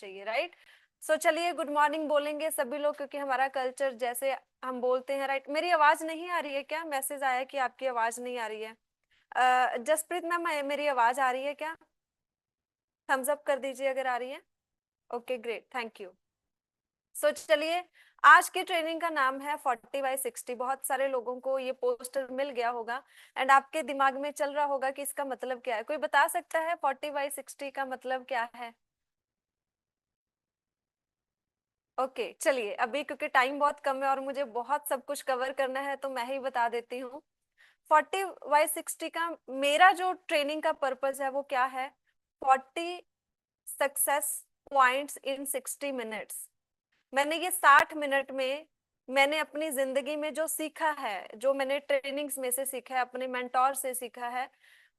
चाहिए, राइट। सो चलिए good morning बोलेंगे सभी लोग, क्योंकि हमारा कल्चर जैसे हम बोलते हैं, राइट। मेरी आवाज नहीं आ रही है क्या? मैसेज आया कि आपकी आवाज नहीं आ रही है। जसप्रीत मैम, मेरी आवाज आ रही है क्या? थम्स अप कर दीजिए अगर आ रही है। Okay great, thank you. So चलिए, आज की ट्रेनिंग का नाम है 40/60। बहुत सारे लोगों को ये पोस्टर मिल गया होगा एंड आपके दिमाग में चल रहा होगा कि इसका मतलब क्या है। कोई बता सकता है 40/60 का मतलब क्या है? ओके चलिए, अभी क्योंकि टाइम बहुत कम है और मुझे बहुत सब कुछ कवर करना है, तो मैं ही बता देती हूँ। 40/60 का मेरा जो ट्रेनिंग का पर्पस है वो क्या है? 40 सक्सेस पॉइंट्स इन 60 मिनट्स। मैंने ये 60 मिनट में मैंने अपनी जिंदगी में जो सीखा है, जो मैंने ट्रेनिंग्स में से सीखा है, अपने मेंटोर से सीखा है,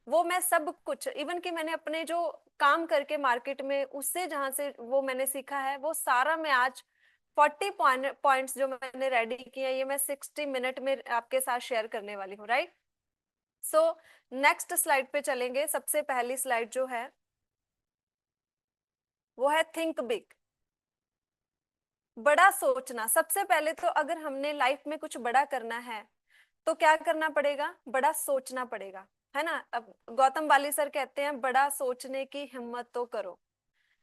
वो मैं सब कुछ, इवन कि मैंने अपने जो काम करके मार्केट में उससे जहां से वो मैंने सीखा है, वो सारा मैं आज 40 पॉइंट्स जो मैंने रेडी किए हैं, ये मैं 60 मिनट में आपके साथ शेयर करने वाली हूँ, राइट। सो नेक्स्ट स्लाइड पे चलेंगे। सबसे पहली स्लाइड जो है वो है थिंक बिग, बड़ा सोचना। सबसे पहले तो अगर हमने लाइफ में कुछ बड़ा करना है तो क्या करना पड़ेगा? बड़ा सोचना पड़ेगा, है ना। अब गौतम बाली सर कहते हैं बड़ा सोचने की हिम्मत तो करो,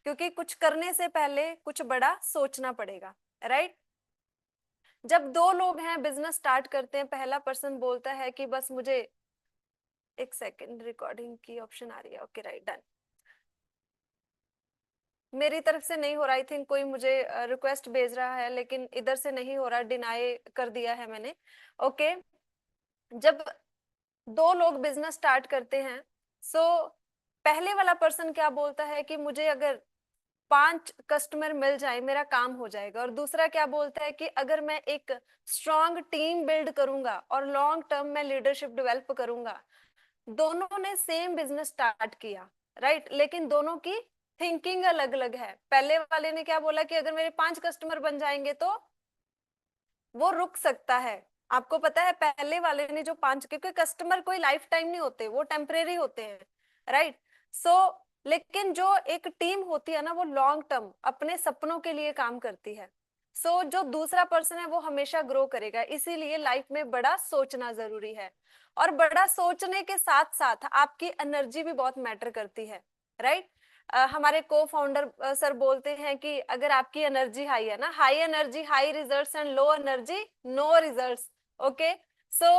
क्योंकि कुछ करने से पहले कुछ बड़ा सोचना पड़ेगा, राइट। जब दो लोग हैं, बिजनेस स्टार्ट करते हैं, पहला पर्सन बोलता है कि बस मुझे, एक सेकंड, रिकॉर्डिंग की ऑप्शन आ रही है, ओके राइट डन। मेरी तरफ से नहीं हो रहा, आई थिंक कोई मुझे रिक्वेस्ट भेज रहा है, लेकिन इधर से नहीं हो रहा, डिनाई कर दिया है मैंने। ओके, जब दो लोग बिजनेस स्टार्ट करते हैं, सो पहले वाला पर्सन क्या बोलता है कि मुझे अगर 5 कस्टमर मिल जाए मेरा काम हो जाएगा। और दूसरा क्या बोलता है कि अगर मैं एक स्ट्रॉन्ग टीम बिल्ड करूंगा और लॉन्ग टर्म में लीडरशिप डेवलप करूंगा। दोनों ने सेम बिजनेस स्टार्ट किया, राइट, लेकिन दोनों की थिंकिंग अलग अलग है। पहले वाले ने क्या बोला कि अगर मेरे 5 कस्टमर बन जाएंगे तो वो रुक सकता है। आपको पता है पहले वाले ने जो 5, क्योंकि कस्टमर कोई लाइफ टाइम नहीं होते, वो टेम्परेरी होते हैं, राइट। सो लेकिन जो एक टीम होती है ना, वो लॉन्ग टर्म अपने सपनों के लिए काम करती है। सो जो दूसरा पर्सन है वो हमेशा ग्रो करेगा, इसीलिए लाइफ में बड़ा सोचना जरूरी है। और बड़ा सोचने के साथ साथ आपकी एनर्जी भी बहुत मैटर करती है, राइट। हमारे को फाउंडर सर बोलते हैं कि अगर आपकी एनर्जी हाई है ना, high energy high results and low energy no results. Okay, so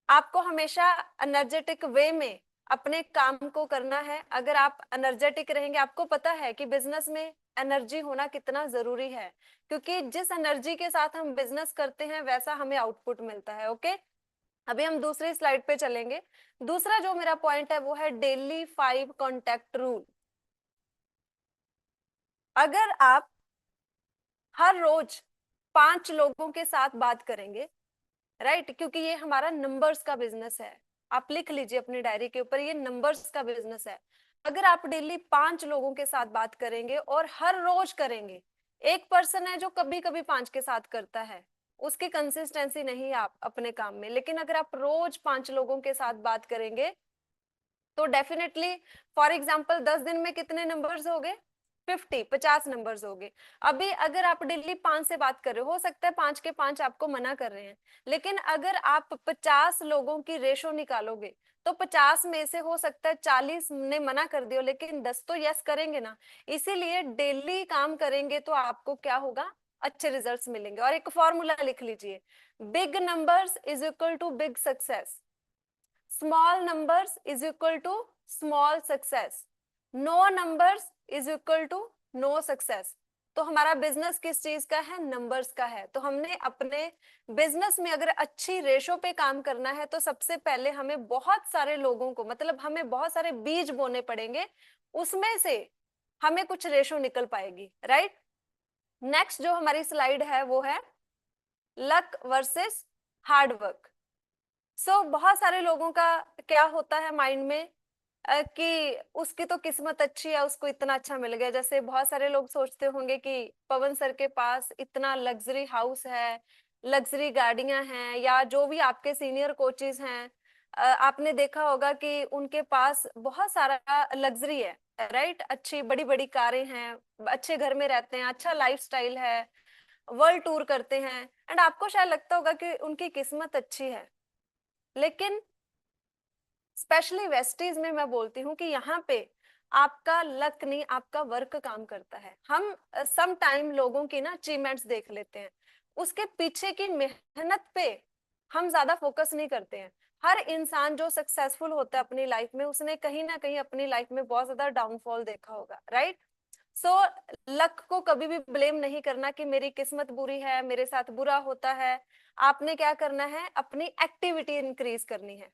आपको हमेशा एनर्जेटिक वे में अपने काम को करना है। अगर आप एनर्जेटिक रहेंगे, आपको पता है कि बिजनेस में एनर्जी होना कितना जरूरी है, क्योंकि जिस एनर्जी के साथ हम बिजनेस करते हैं वैसा हमें आउटपुट मिलता है। ओके, अभी हम दूसरी स्लाइड पे चलेंगे। दूसरा जो मेरा पॉइंट है वो है डेली 5 कॉन्टेक्ट रूल। अगर आप हर रोज 5 लोगों के साथ बात करेंगे, राइट, क्योंकि ये हमारा नंबर्स का बिजनेस है। आप लिख लीजिए अपनी डायरी के ऊपर, ये नंबर्स का बिजनेस है। अगर आप डेली 5 लोगों के साथ बात करेंगे और हर रोज करेंगे, एक पर्सन है जो कभी कभी 5 के साथ करता है, उसकी कंसिस्टेंसी नहीं है आप अपने काम में। लेकिन अगर आप रोज 5 लोगों के साथ बात करेंगे तो डेफिनेटली, फॉर एग्जाम्पल 10 दिन में कितने नंबर्स हो गए? 50 नंबर्स हो गए। अभी अगर आप डेली 5 से बात कर रहे हो सकता है 5 के 5 आपको मना कर रहे हैं, लेकिन अगर आप 50 लोगों की रेशो निकालोगे तो 50 में से हो सकता है 40 ने मना कर दियो, लेकिन 10 तो यस करेंगे ना। इसीलिए डेली काम करेंगे तो आपको क्या होगा? अच्छे रिजल्ट्स मिलेंगे। और एक फॉर्मूला लिख लीजिए, big numbers is equal to big success, small numbers is equal to small success, no numbers is equal to no success। तो हमारा बिजनेस किस चीज का है? नंबर्स का है। तो हमने अपने बिजनेस में अगर अच्छी रेशो पे काम करना है तो सबसे पहले हमें बहुत सारे लोगों को, मतलब हमें बहुत सारे बीज बोने पड़ेंगे, उसमें से हमें कुछ रेशो निकल पाएगी, राइट। नेक्स्ट जो हमारी स्लाइड है वो है लक वर्सेस हार्ड वर्क। सो बहुत सारे लोगों का क्या होता है माइंड में कि उसकी तो किस्मत अच्छी है, उसको इतना अच्छा मिल गया। जैसे बहुत सारे लोग सोचते होंगे कि पवन सर के पास इतना लग्जरी हाउस है, लग्जरी गाड़ियां हैं, या जो भी आपके सीनियर कोचेस हैं, आपने देखा होगा कि उनके पास बहुत सारा लग्जरी है, राइट, अच्छी बड़ी बड़ी कारें हैं, अच्छे घर में रहते हैं, अच्छा लाइफस्टाइल है, वर्ल्ड टूर करते हैं, एंड आपको शायद लगता होगा कि उनकी किस्मत अच्छी है। लेकिन स्पेशली वेस्टीज में मैं बोलती हूँ कि यहाँ पे आपका लक नहीं, आपका वर्क काम करता है। हम सम टाइम लोगों की ना अचीवमेंट्स देख लेते हैं, उसके पीछे की मेहनत पे हम ज्यादा फोकस नहीं करते हैं। हर इंसान जो सक्सेसफुल होता है अपनी लाइफ में, उसने कहीं ना कहीं अपनी लाइफ में बहुत ज्यादा डाउनफॉल देखा होगा, राइट। सो लक को कभी भी ब्लेम नहीं करना कि मेरी किस्मत बुरी है, मेरे साथ बुरा होता है। आपने क्या करना है, अपनी एक्टिविटी इंक्रीज करनी है,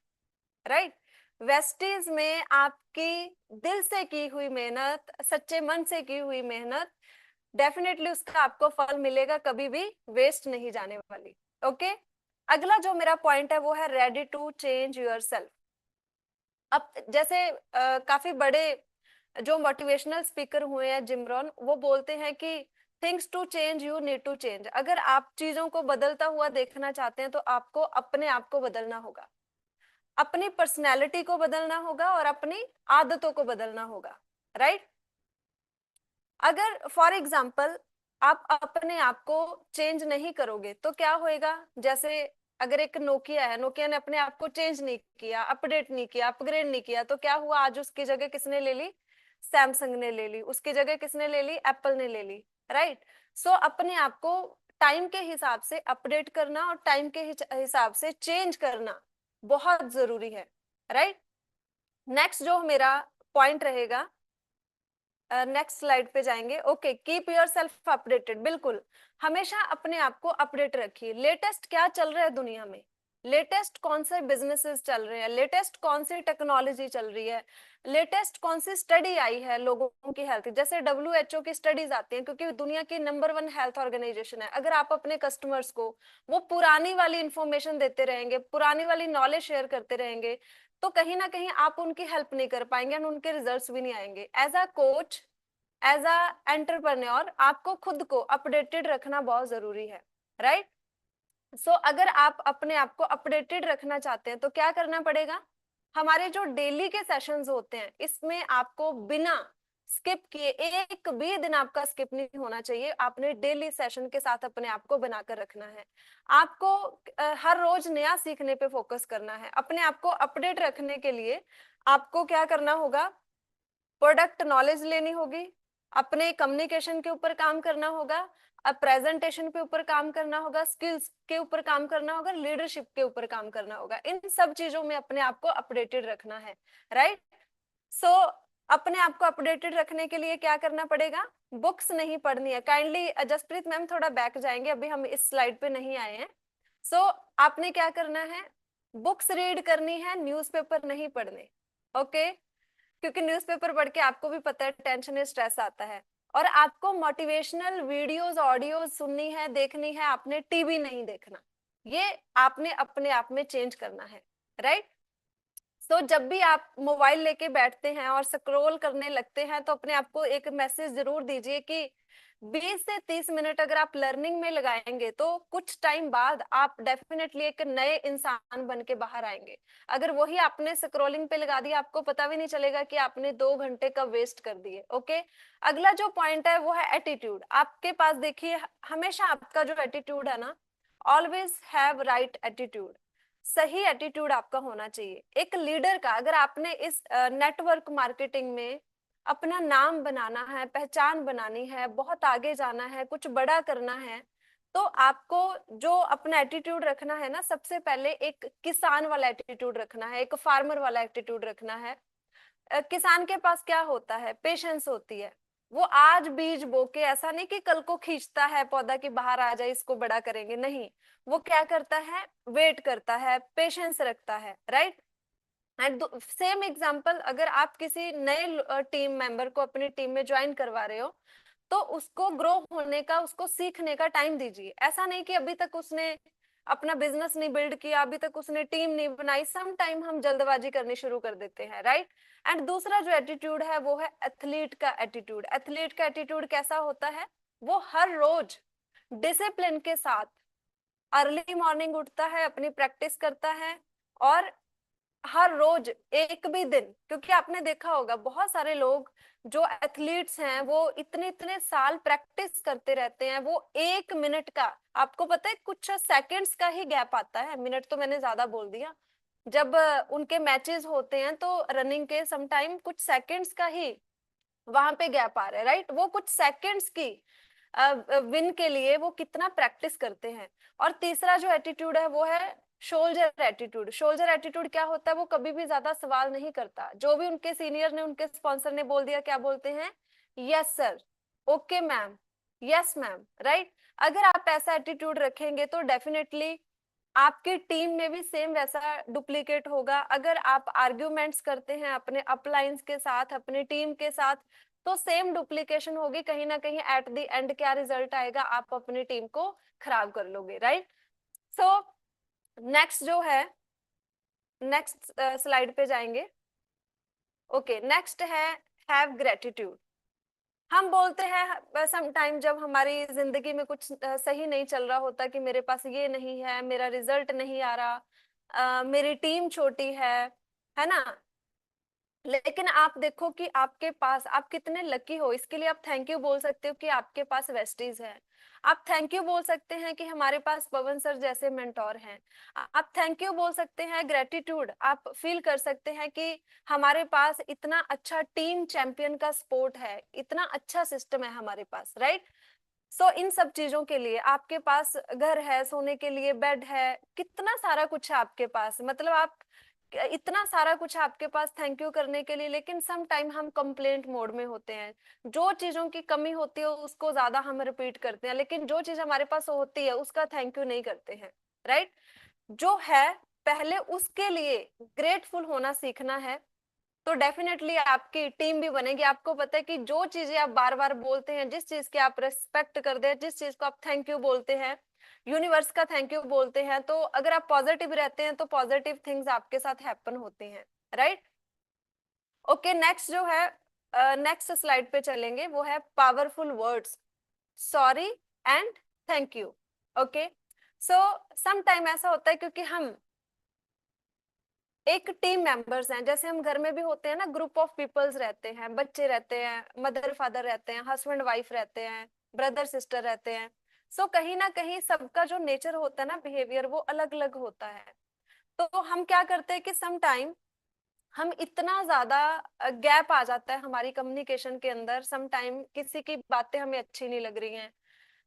राइट। वेस्टीज में आपकी दिल से की हुई मेहनत, सच्चे मन से की हुई मेहनत, डेफिनेटली उसका आपको फल मिलेगा, कभी भी वेस्ट नहीं जाने वाली। ओके, अगला जो मेरा पॉइंट है वो है रेडी टू चेंज योरसेल्फ। अब जैसे काफी बड़े जो मोटिवेशनल स्पीकर हुए हैं, जिम रॉन, वो बोलते हैं कि things to change you need to change. अगर आप चीजों को बदलता हुआ देखना चाहते हैं तो आपको अपने आप को बदलना होगा, अपनी पर्सनैलिटी को बदलना होगा और अपनी आदतों को बदलना होगा, राइट। अगर फॉर एग्जाम्पल आप अपने आप को चेंज नहीं करोगे तो क्या होएगा, जैसे अगर एक नोकिया है, नोकिया ने अपने आप को चेंज नहीं किया, अपडेट नहीं किया, अपग्रेड नहीं किया, तो क्या हुआ, आज उसकी जगह किसने ले ली, सैमसंग ने ले ली, उसकी जगह किसने ले ली, एप्पल ने ले ली, राइट। सो अपने आप को टाइम के हिसाब से अपडेट करना और टाइम के हिसाब से चेंज करना बहुत जरूरी है, राइट। नेक्स्ट जो मेरा पॉइंट रहेगा, नेक्स्ट स्लाइड पे जाएंगे। Okay, keep your self updated. बिल्कुल, हमेशा अपने आप को अपडेट रखिए। लेटेस्ट क्या चल रहा है दुनिया में, लेटेस्ट कौन से बिजनेसेस चल रहे हैं, लेटेस्ट कौन सी टेक्नोलॉजी चल रही है, लेटेस्ट कौन सी स्टडी आई है लोगों की हेल्थ, जैसे WHO की स्टडीज आती हैं, क्योंकि दुनिया की नंबर 1 हेल्थ ऑर्गेनाइजेशन है। अगर आप अपने कस्टमर्स को वो पुरानी वाली इंफॉर्मेशन देते रहेंगे, पुरानी वाली नॉलेज शेयर करते रहेंगे, तो कहीं ना कहीं आप उनकी हेल्प नहीं कर पाएंगे और उनके रिजल्ट्स भी नहीं आएंगे। As a coach, as a entrepreneur, आपको खुद को अपडेटेड रखना बहुत जरूरी है, राइट। सो अगर आप अपने आप को अपडेटेड रखना चाहते हैं तो क्या करना पड़ेगा, हमारे जो डेली के सेशंस होते हैं इसमें आपको बिना स्किप किए, एक भी दिन आपका स्किप नहीं होना चाहिए। आपने डेली सेशन के साथ अपने आप को बनाकर रखना है। आपको हर रोज नया सीखने पे फोकस करना है। अपने आप को अपडेट रखने के लिए आपको क्या करना होगा, प्रोडक्ट नॉलेज लेनी होगी, अपने कम्युनिकेशन के ऊपर काम करना होगा, अब प्रेजेंटेशन के ऊपर काम करना होगा, स्किल्स के ऊपर काम करना होगा, लीडरशिप के ऊपर काम करना होगा। इन सब चीजों में अपने आप को अपडेटेड रखना है, राइट। सो अपने आप को अपडेटेड रखने के लिए क्या करना पड़ेगा, बुक्स नहीं पढ़नी है। काइंडली जसप्रीत मैम थोड़ा बैक जाएंगे, अभी हम इस स्लाइड पे नहीं आए हैं। सो आपने क्या करना है, बुक्स रीड करनी है, न्यूज़पेपर नहीं पढ़ने। ओके, क्योंकि न्यूज़पेपर पढ़ के आपको भी पता है टेंशन स्ट्रेस आता है। और आपको मोटिवेशनल वीडियोस ऑडियोज सुननी है, देखनी है, आपने टीवी नहीं देखना। ये आपने अपने आप में चेंज करना है, राइट। सो जब भी आप मोबाइल लेके बैठते हैं और स्क्रॉल करने लगते हैं तो अपने आप को एक मैसेज जरूर दीजिए कि 20 से 30 मिनट अगर आप लर्निंग में लगाएंगे तो कुछ टाइम बाद आप डेफिनेटली एक नए इंसान बन के बाहर आएंगे। अगर वही आपने स्क्रॉलिंग पे लगा दिया, आपको पता भी नहीं चलेगा कि आपने 2 घंटे का वेस्ट कर दिए। ओके, अगला जो पॉइंट है वो है एटीट्यूड। आपके पास देखिए, हमेशा आपका जो एटीट्यूड है ना, ऑलवेज हैव राइट एटीट्यूड, सही एटीट्यूड आपका होना चाहिए एक लीडर का। अगर आपने इस नेटवर्क मार्केटिंग में अपना नाम बनाना है, पहचान बनानी है, बहुत आगे जाना है, कुछ बड़ा करना है, तो आपको जो अपना एटीट्यूड रखना है ना, सबसे पहले एक किसान वाला एटीट्यूड रखना है, एक फार्मर वाला एटीट्यूड रखना है। किसान के पास क्या होता है, पेशेंस होती है। वो आज बीज बो के, ऐसा नहीं कि कल को खींचता है पौधा की बाहर आ जाए इसको बड़ा करेंगे, नहीं। वो क्या करता है, वेट करता है, पेशेंस रखता है, राइट। एंड सेम एग्जांपल, अगर आप किसी नए टीम मेंबर को अपनी टीम में ज्वाइन करवा रहे हो तो उसको ग्रो होने का, उसको सीखने का टाइम दीजिए। ऐसा नहीं कि अभी तक उसने अपना बिजनेस नहीं बिल्ड किया, अभी तक उसने टीम नहीं बनाई, सम टाइम हम जल्दबाजी करनी शुरू कर देते हैं, राइट। एंड दूसरा जो एटीट्यूड है वो है एथलीट का एटीट्यूड। एथलीट का एटीट्यूड कैसा होता है, वो हर रोज डिसिप्लिन के साथ अर्ली मॉर्निंग उठता है, अपनी प्रैक्टिस करता है और हर रोज एक भी दिन, क्योंकि आपने देखा होगा बहुत सारे लोग जो एथलीट्स हैं वो इतने इतने साल प्रैक्टिस करते रहते हैं, वो 1 मिनट का, आपको पता है कुछ सेकंड्स का ही गैप आता है, मिनट तो मैंने ज्यादा बोल दिया, जब उनके मैचेस होते हैं तो रनिंग के समटाइम कुछ सेकंड्स का ही वहां पे गैप आ रहा है, राइट? वो कुछ सेकंड्स की विन के लिए वो कितना प्रैक्टिस करते हैं। और तीसरा जो एटीट्यूड है वो है शोल्जर एटीट्यूड। शोल्जर एटीट्यूड क्या होता है? वो कभी भी ज्यादा सवाल नहीं करता, जो भी उनके सीनियर ने, उनके स्पॉन्सर ने बोल दिया, क्या बोलते हैं? Yes sir, okay ma'am, yes ma'am, right? अगर आप ऐसा एटीट्यूड रखेंगे तो डेफिनेटली आपकी टीम में भी सेम वैसा डुप्लीकेट होगा। अगर आप आर्ग्यूमेंट्स करते हैं अपने अपलाइंस के साथ, अपनी टीम के साथ, तो सेम डुप्लीकेशन होगी, कहीं ना कहीं एट द एंड क्या रिजल्ट आएगा? आप अपनी टीम को खराब कर लोगे, राइट? सो नेक्स्ट जो है, नेक्स्ट स्लाइड पे जाएंगे। ओके, नेक्स्ट है हैव ग्रेटिट्यूड। हम बोलते हैं सम टाइम जब हमारी जिंदगी में कुछ सही नहीं चल रहा होता, कि मेरे पास ये नहीं है, मेरा रिजल्ट नहीं आ रहा, मेरी टीम छोटी है ना? लेकिन आप देखो कि आपके पास, आप कितने लकी हो, इसके लिए आप थैंक यू बोल सकते हो कि आपके पास वेस्टीज है। आप थैंक यू बोल सकते हैं कि हमारे पास पवन सर जैसे मेंटोर हैं। आप थैंक यू बोल सकते हैं, ग्रेटिट्यूड आप फील कर सकते हैं कि हमारे पास इतना अच्छा टीम चैंपियन का सपोर्ट है, इतना अच्छा सिस्टम है हमारे पास, राइट? सो इन सब चीजों के लिए आपके पास घर है, सोने के लिए बेड है, कितना सारा कुछ है आपके पास, मतलब आप इतना सारा कुछ है आपके पास थैंक यू करने के लिए। लेकिन सम टाइम हम कंप्लेंट मोड में होते हैं, जो चीजों की कमी होती है उसको ज्यादा हम रिपीट करते हैं, लेकिन जो चीज हमारे पास होती है उसका थैंक यू नहीं करते हैं, राइट? जो है पहले उसके लिए ग्रेटफुल होना सीखना है, तो डेफिनेटली आपकी टीम भी बनेगी। आपको पता है कि जो चीजें आप बार बार बोलते हैं, जिस चीज की आप रेस्पेक्ट करते हैं, जिस चीज को आप थैंक यू बोलते हैं, यूनिवर्स का थैंक यू बोलते हैं, तो अगर आप पॉजिटिव रहते हैं तो पॉजिटिव थिंग्स आपके साथ हैपन होती हैं, राइट? ओके, नेक्स्ट जो है, नेक्स्ट स्लाइड पे चलेंगे, वो है powerful words, sorry and thank you. Okay, so some time ऐसा होता है क्योंकि हम एक टीम मेंबर्स हैं, जैसे हम घर में भी होते हैं ना, ग्रुप ऑफ पीपल्स रहते हैं, बच्चे रहते हैं, मदर फादर रहते हैं, हस्बैंड वाइफ रहते हैं, ब्रदर सिस्टर रहते हैं। सो कहीं ना कहीं सबका जो नेचर होता है ना, बिहेवियर, वो अलग अलग होता है। तो हम क्या करते हैं कि सम टाइम हम इतना ज्यादा गैप आ जाता है हमारी कम्युनिकेशन के अंदर, सम टाइम किसी की बातें हमें अच्छी नहीं लग रही हैं,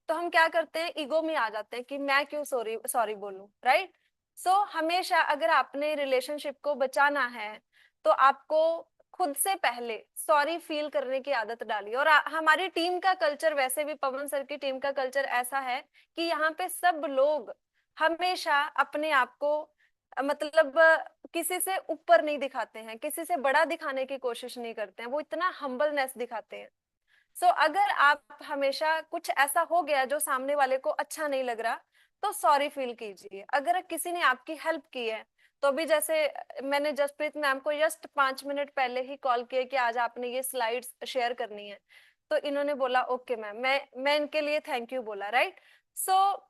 तो हम क्या करते हैं, ईगो में आ जाते हैं कि मैं क्यों सॉरी सॉरी बोलूं, राइट? सो हमेशा अगर आपने रिलेशनशिप को बचाना है तो आपको खुद से पहले सॉरी फील करने की आदत डालिए। और हमारी टीम का कल्चर, वैसे भी पवन सर की टीम का कल्चर ऐसा है कि यहाँ पे सब लोग हमेशा अपने आप को मतलब किसी से ऊपर नहीं दिखाते हैं, किसी से बड़ा दिखाने की कोशिश नहीं करते हैं, वो इतना हम्बलनेस दिखाते हैं। सो अगर आप हमेशा, कुछ ऐसा हो गया जो सामने वाले को अच्छा नहीं लग रहा, तो सॉरी फील कीजिए। अगर किसी ने आपकी हेल्प की है, तो अभी जैसे मैंने जसप्रीत मैम को जस्ट 5 मिनट पहले ही कॉल किया कि आज आपने ये स्लाइड्स शेयर करनी है, तो इन्होंने बोला ओके मैम, मैं इनके लिए थैंक यू बोला, राइट? सो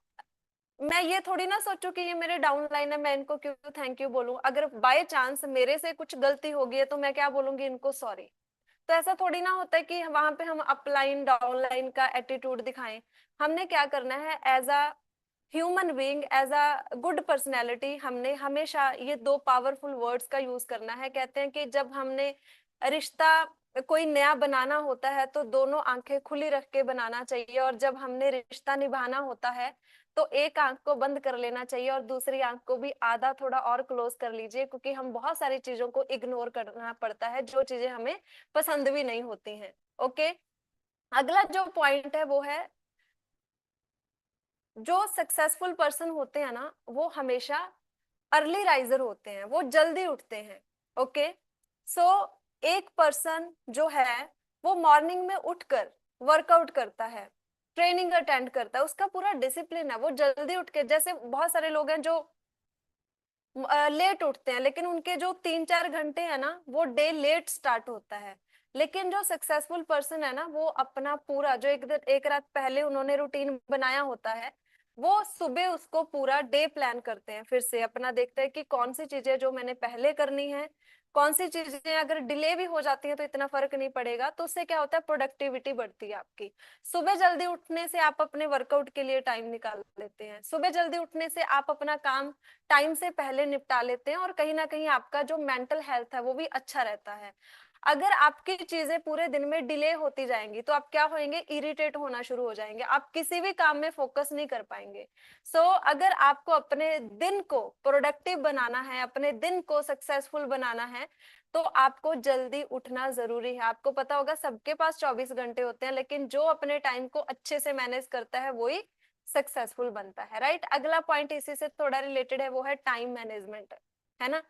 मैं ये थोड़ी ना सोचूं कि ये मेरे डाउन लाइन है, मैं इनको क्यों थैंक यू बोलूं। अगर बाय चांस मेरे से कुछ गलती होगी है तो मैं क्या बोलूंगी इनको, सॉरी। तो ऐसा थोड़ी ना होता है कि वहां पे हम अपलाइन डाउन लाइन का एटीट्यूड दिखाएं। हमने क्या करना है, as a human being, as a good personality, हमने हमेशा ये दो पावरफुल वर्ड्स का यूज करना है। कहते हैं कि जब हमने रिश्ता कोई नया बनाना होता है तो दोनों आंखें खुली रख के बनाना चाहिए, और जब हमने रिश्ता निभाना होता है तो एक आंख को बंद कर लेना चाहिए और दूसरी आंख को भी आधा थोड़ा और क्लोज कर लीजिए, क्योंकि हम बहुत सारी चीजों को इग्नोर करना पड़ता है, जो चीजें हमें पसंद भी नहीं होती हैं। ओके, अगला जो पॉइंट है वो है, जो सक्सेसफुल पर्सन होते हैं ना, वो हमेशा अर्ली राइजर होते हैं, वो जल्दी उठते हैं। ओके, सो एक पर्सन जो है वो मॉर्निंग में उठकर वर्कआउट करता है, ट्रेनिंग अटेंड करता है, उसका पूरा डिसिप्लिन है, वो जल्दी उठ के, जैसे बहुत सारे लोग हैं जो लेट उठते हैं, लेकिन उनके जो 3-4 घंटे है ना, वो डे लेट स्टार्ट होता है। लेकिन जो सक्सेसफुल पर्सन है ना, वो अपना पूरा जो एक रात पहले उन्होंने रूटीन बनाया होता है, वो सुबह उसको पूरा डे प्लान करते हैं, फिर से अपना देखते हैं कि कौन सी चीजें जो मैंने पहले करनी है, कौन सी चीजें अगर डिले भी हो जाती है तो इतना फर्क नहीं पड़ेगा। तो उससे क्या होता है, प्रोडक्टिविटी बढ़ती है आपकी। सुबह जल्दी उठने से आप अपने वर्कआउट के लिए टाइम निकाल लेते हैं, सुबह जल्दी उठने से आप अपना काम टाइम से पहले निपटा लेते हैं, और कहीं ना कहीं आपका जो मेंटल हेल्थ है वो भी अच्छा रहता है। अगर आपकी चीजें पूरे दिन में डिले होती जाएंगी तो आप क्या होंगे, इरिटेट होना शुरू हो जाएंगे, आप किसी भी काम में फोकस नहीं कर पाएंगे। अगर आपको अपने दिन को प्रोडक्टिव बनाना है, अपने दिन को सक्सेसफुल बनाना है, तो आपको जल्दी उठना जरूरी है। आपको पता होगा सबके पास 24 घंटे होते हैं, लेकिन जो अपने टाइम को अच्छे से मैनेज करता है वही सक्सेसफुल बनता है, राइट। अगला पॉइंट इसी से थोड़ा रिलेटेड है, वो है टाइम मैनेजमेंट, है ना।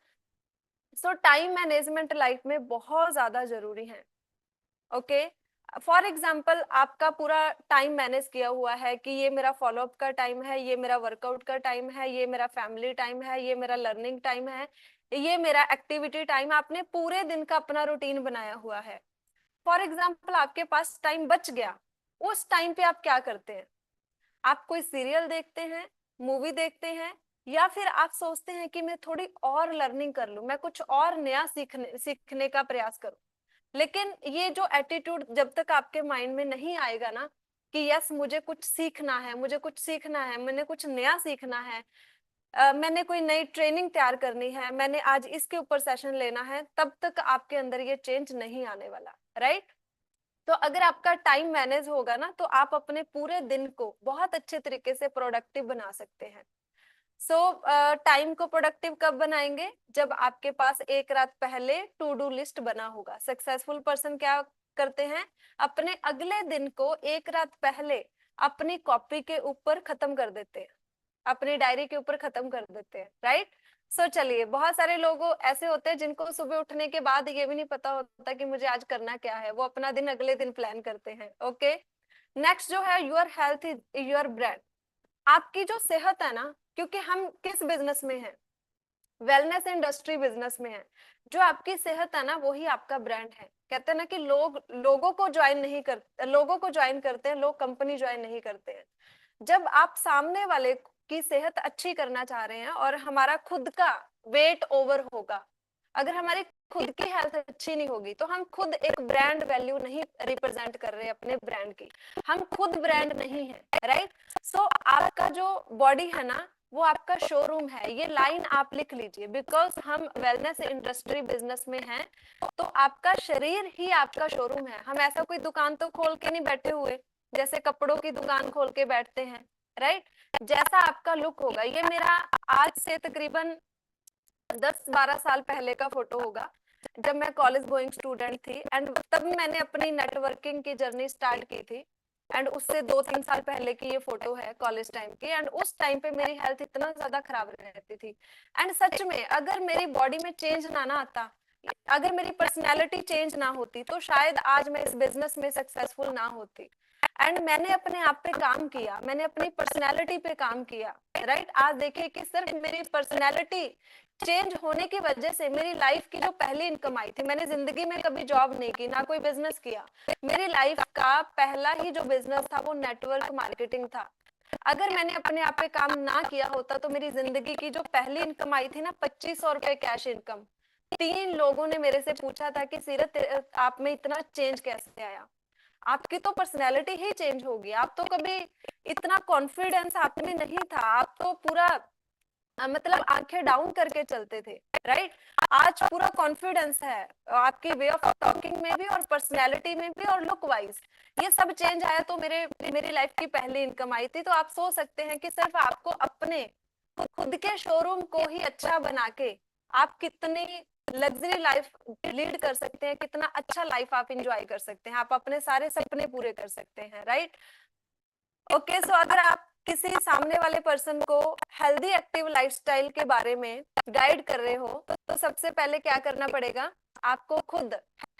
टाइम मैनेजमेंट लाइफ में बहुत ज्यादा जरूरी है। ओके, फॉर एग्जाम्पल आपका पूरा टाइम मैनेज किया हुआ है कि ये मेरा फॉलोअप का टाइम है, ये मेरा वर्कआउट का टाइम है, ये मेरा फैमिली टाइम है, ये मेरा लर्निंग टाइम है, ये मेरा एक्टिविटी टाइम है। आपने पूरे दिन का अपना रूटीन बनाया हुआ है। फॉर एग्जाम्पल आपके पास टाइम बच गया, उस टाइम पे आप क्या करते हैं, आप कोई सीरियल देखते हैं, मूवी देखते हैं, या फिर आप सोचते हैं कि मैं थोड़ी और लर्निंग कर लूं, मैं कुछ और नया सीखने का प्रयास करूं। लेकिन ये जो एटीट्यूड जब तक आपके माइंड में नहीं आएगा ना कि यस मुझे कुछ सीखना है, मुझे कुछ सीखना है, मैंने कुछ नया सीखना है, मैंने कोई नई ट्रेनिंग तैयार करनी है, मैंने आज इसके ऊपर सेशन लेना है, तब तक आपके अंदर ये चेंज नहीं आने वाला, राइट। तो अगर आपका टाइम मैनेज होगा ना तो आप अपने पूरे दिन को बहुत अच्छे तरीके से प्रोडक्टिव बना सकते हैं। टाइम को प्रोडक्टिव कब बनाएंगे, जब आपके पास एक रात पहले टू डू लिस्ट बना होगा। सक्सेसफुल पर्सन क्या करते हैं, अपने अगले दिन को एक रात पहले अपनी कॉपी के ऊपर खत्म कर देते हैं, अपनी डायरी के ऊपर खत्म कर देते हैं, राइट। चलिए, बहुत सारे लोग ऐसे होते हैं जिनको सुबह उठने के बाद ये भी नहीं पता होता कि मुझे आज करना क्या है, वो अपना दिन अगले दिन प्लान करते हैं। ओके, नेक्स्ट जो है, your health is your brand. आपकी जो सेहत है ना, क्योंकि हम किस बिजनेस में हैं, वेलनेस इंडस्ट्री बिजनेस में है, जो आपकी सेहत है ना वही आपका ब्रांड है। कहते हैं ना कि लोगों को ज्वाइन नहीं करते, लोगों को ज्वाइन करते हैं लोग, कंपनी ज्वाइन नहीं करते हैं। जब आप सामने वाले की सेहत अच्छी करना चाह रहे हैं और हमारा खुद का वेट ओवर होगा, अगर हमारी खुद की हेल्थ अच्छी नहीं होगी तो हम खुद एक ब्रांड वैल्यू नहीं रिप्रेजेंट कर रहे अपने ब्रांड की, हम खुद ब्रांड नहीं है, राइट। आपका जो बॉडी है ना वो आपका शोरूम है, ये लाइन आप लिख लीजिए। बिकॉज हम वेलनेस इंडस्ट्री बिजनेस में हैं, तो आपका शरीर ही आपका शोरूम है। हम ऐसा कोई दुकान तो खोल के नहीं बैठे हुए जैसे कपड़ों की दुकान खोल के बैठते हैं, राइट। जैसा आपका लुक होगा, ये मेरा आज से तकरीबन 10-12 साल पहले का फोटो होगा, जब मैं कॉलेज गोइंग स्टूडेंट थी, एंड तब मैंने अपनी नेटवर्किंग की जर्नी स्टार्ट की थी। एंड उससे 2-3 साल पहले की ये फोटो है कॉलेज टाइम की। एंड उस टाइम पे मेरी हेल्थ इतना ज्यादा खराब रहती थी, एंड सच में अगर मेरी बॉडी में चेंज ना आता, अगर मेरी पर्सनैलिटी चेंज ना होती, तो शायद आज मैं इस बिजनेस में सक्सेसफुल ना होती। एंड मैंने अपने आप पे काम किया, मैंने अपनी पर्सनैलिटी पे काम किया, राइट। आज देखिए कि सिर्फ मेरी पर्सनैलिटी चेंज होने की वजह से मेरी लाइफ की जो पहली इनकम आई थी, मैंने जिंदगी में कभी जॉब नहीं की, ना कोई बिजनेस किया, मेरी लाइफ का पहला ही जो बिजनेस था वो नेटवर्क मार्केटिंग था। अगर मैंने अपने आप पे काम ना किया होता तो मेरी जिंदगी की जो पहली इनकम आई थी ना, 2500 रुपए कैश इनकम, 3 लोगों ने मेरे से पूछा था कि सीरत आप में इतना चेंज कैसे आया। आपकी तो पर्सनैलिटी ही चेंज होगी, आप तो कभी इतना कॉन्फिडेंस आप में नहीं था, आप तो पूरा मतलब आंखें डाउन करके चलते थे, राइट। आज पूरा कॉन्फिडेंस है आपकी वे ऑफ टॉकिंग में भी, और पर्सनैलिटी में भी, और लुक वाइज ये सब चेंज आया। तो मेरी लाइफ की पहली इनकम आई थी। तो आप सोच सकते हैं कि सिर्फ आपको अपने खुद के शोरूम को ही अच्छा बना के आप कितनी लग्जरी लाइफ लीड कर सकते हैं, कितना अच्छा लाइफ आप इंजॉय कर सकते हैं, आप अपने सारे सपने पूरे कर सकते हैं, राइट। ओके, अगर आप किसी सामने वाले पर्सन को हेल्दी एक्टिव लाइफस्टाइल के बारे में गाइड कर रहे हो, तो सबसे पहले क्या करना पड़ेगा, आपको खुद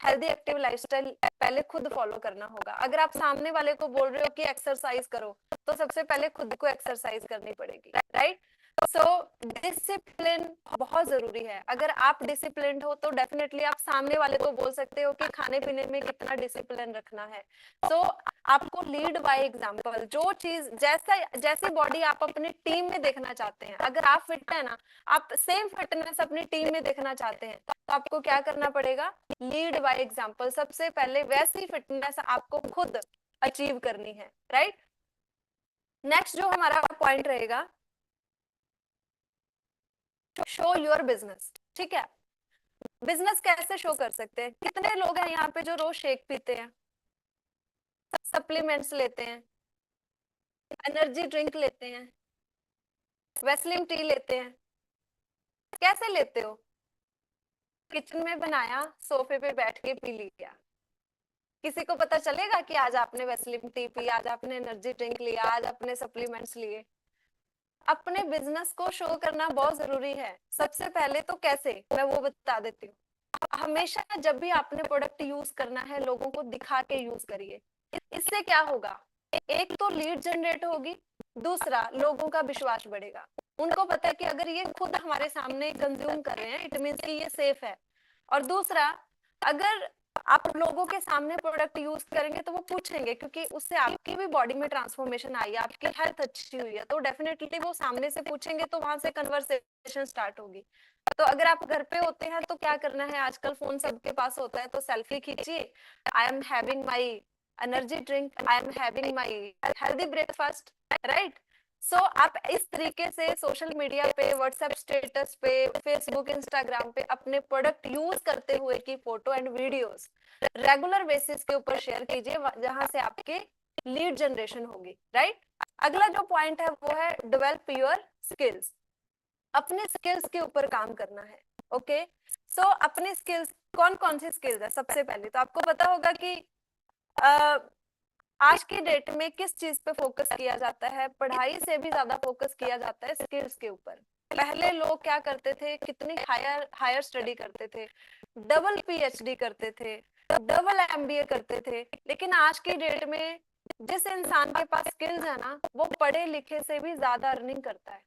हेल्दी एक्टिव लाइफस्टाइल पहले खुद फॉलो करना होगा। अगर आप सामने वाले को बोल रहे हो कि एक्सरसाइज करो, तो सबसे पहले खुद को एक्सरसाइज करनी पड़ेगी, राइट। डिसिप्लिन बहुत जरूरी है। अगर आप डिसिप्लिन्ड हो तो डेफिनेटली आप सामने वाले को बोल सकते हो कि खाने पीने में कितना डिसिप्लिन रखना है। आपको लीड बाय एग्जांपल, जो चीज जैसी बॉडी आप अपनी टीम में देखना चाहते हैं, अगर आप फिट है ना, आप सेम फिटनेस अपनी टीम में देखना चाहते हैं, तो आपको क्या करना पड़ेगा, लीड बाय एग्जांपल। सबसे पहले वैसी फिटनेस आपको खुद अचीव करनी है, राइट। नेक्स्ट जो हमारा पॉइंट रहेगा, शो योर बिजनेस। ठीक है, बिजनेस कैसे शो कर सकते हैं? कितने लोग हैं यहाँ पे जो रोज शेक पीते हैं, सप्लीमेंट्स लेते हैं, एनर्जी ड्रिंक लेते हैं, वेस्लिन टी लेते हैं? कैसे लेते हो? किचन में बनाया, सोफे पे बैठ के पी लिया। किसी को पता चलेगा कि आज आपने वेस्लिन टी पी, आज आपने एनर्जी ड्रिंक लिया, आज आपने सप्लीमेंट्स लिए? अपने बिजनेस को शो करना बहुत जरूरी है। सबसे पहले तो कैसे, मैं वो बता देती हूँ। हमेशा जब भी आपने प्रोडक्ट यूज करना है, लोगों को दिखा के यूज करिए। इससे क्या होगा, एक तो लीड जनरेट होगी, दूसरा लोगों का विश्वास बढ़ेगा। उनको पता है कि अगर ये खुद हमारे सामने कंज्यूम कर रहे हैं, इट मीन्स कि ये सेफ है। और दूसरा, अगर आप लोगों के सामने प्रोडक्ट यूज करेंगे तो वो पूछेंगे, क्योंकि उससे आपकी भी बॉडी में ट्रांसफॉर्मेशन आई है, आपकी हेल्थ अच्छी हुई है, तो डेफिनेटली वो सामने से पूछेंगे, तो वहां से कन्वर्सेशन स्टार्ट होगी। तो अगर आप घर पे होते हैं तो क्या करना है, आजकल फोन सबके पास होता है, तो सेल्फी खींचिए, I am having my energy drink, I am having my healthy breakfast, right. So आप इस तरीके से सोशल मीडिया पे, व्हाट्सएप स्टेटस पे, फेसबुक, इंस्टाग्राम पे अपने प्रोडक्ट यूज करते हुए की photo and videos regular basis के ऊपर शेयर कीजिए, जहां से आपके लीड जनरेशन होगी, राइट। अगला जो पॉइंट है वो है डेवलप योर स्किल्स। अपने स्किल्स के ऊपर काम करना है, ओके। सो अपने स्किल्स, कौन कौन सी स्किल्स है? सबसे पहले तो आपको पता होगा कि आज की डेट में किस चीज पे फोकस किया जाता है, पढ़ाई से भी ज्यादा फोकस किया जाता है स्किल्स के ऊपर। पहले लोग क्या करते थे, कितनी हायर स्टडी करते थे, डबल पीएचडी करते थे, डबल एमबीए करते थे, लेकिन आज की डेट में जिस इंसान के पास स्किल्स है ना, वो पढ़े लिखे से भी ज्यादा अर्निंग करता है।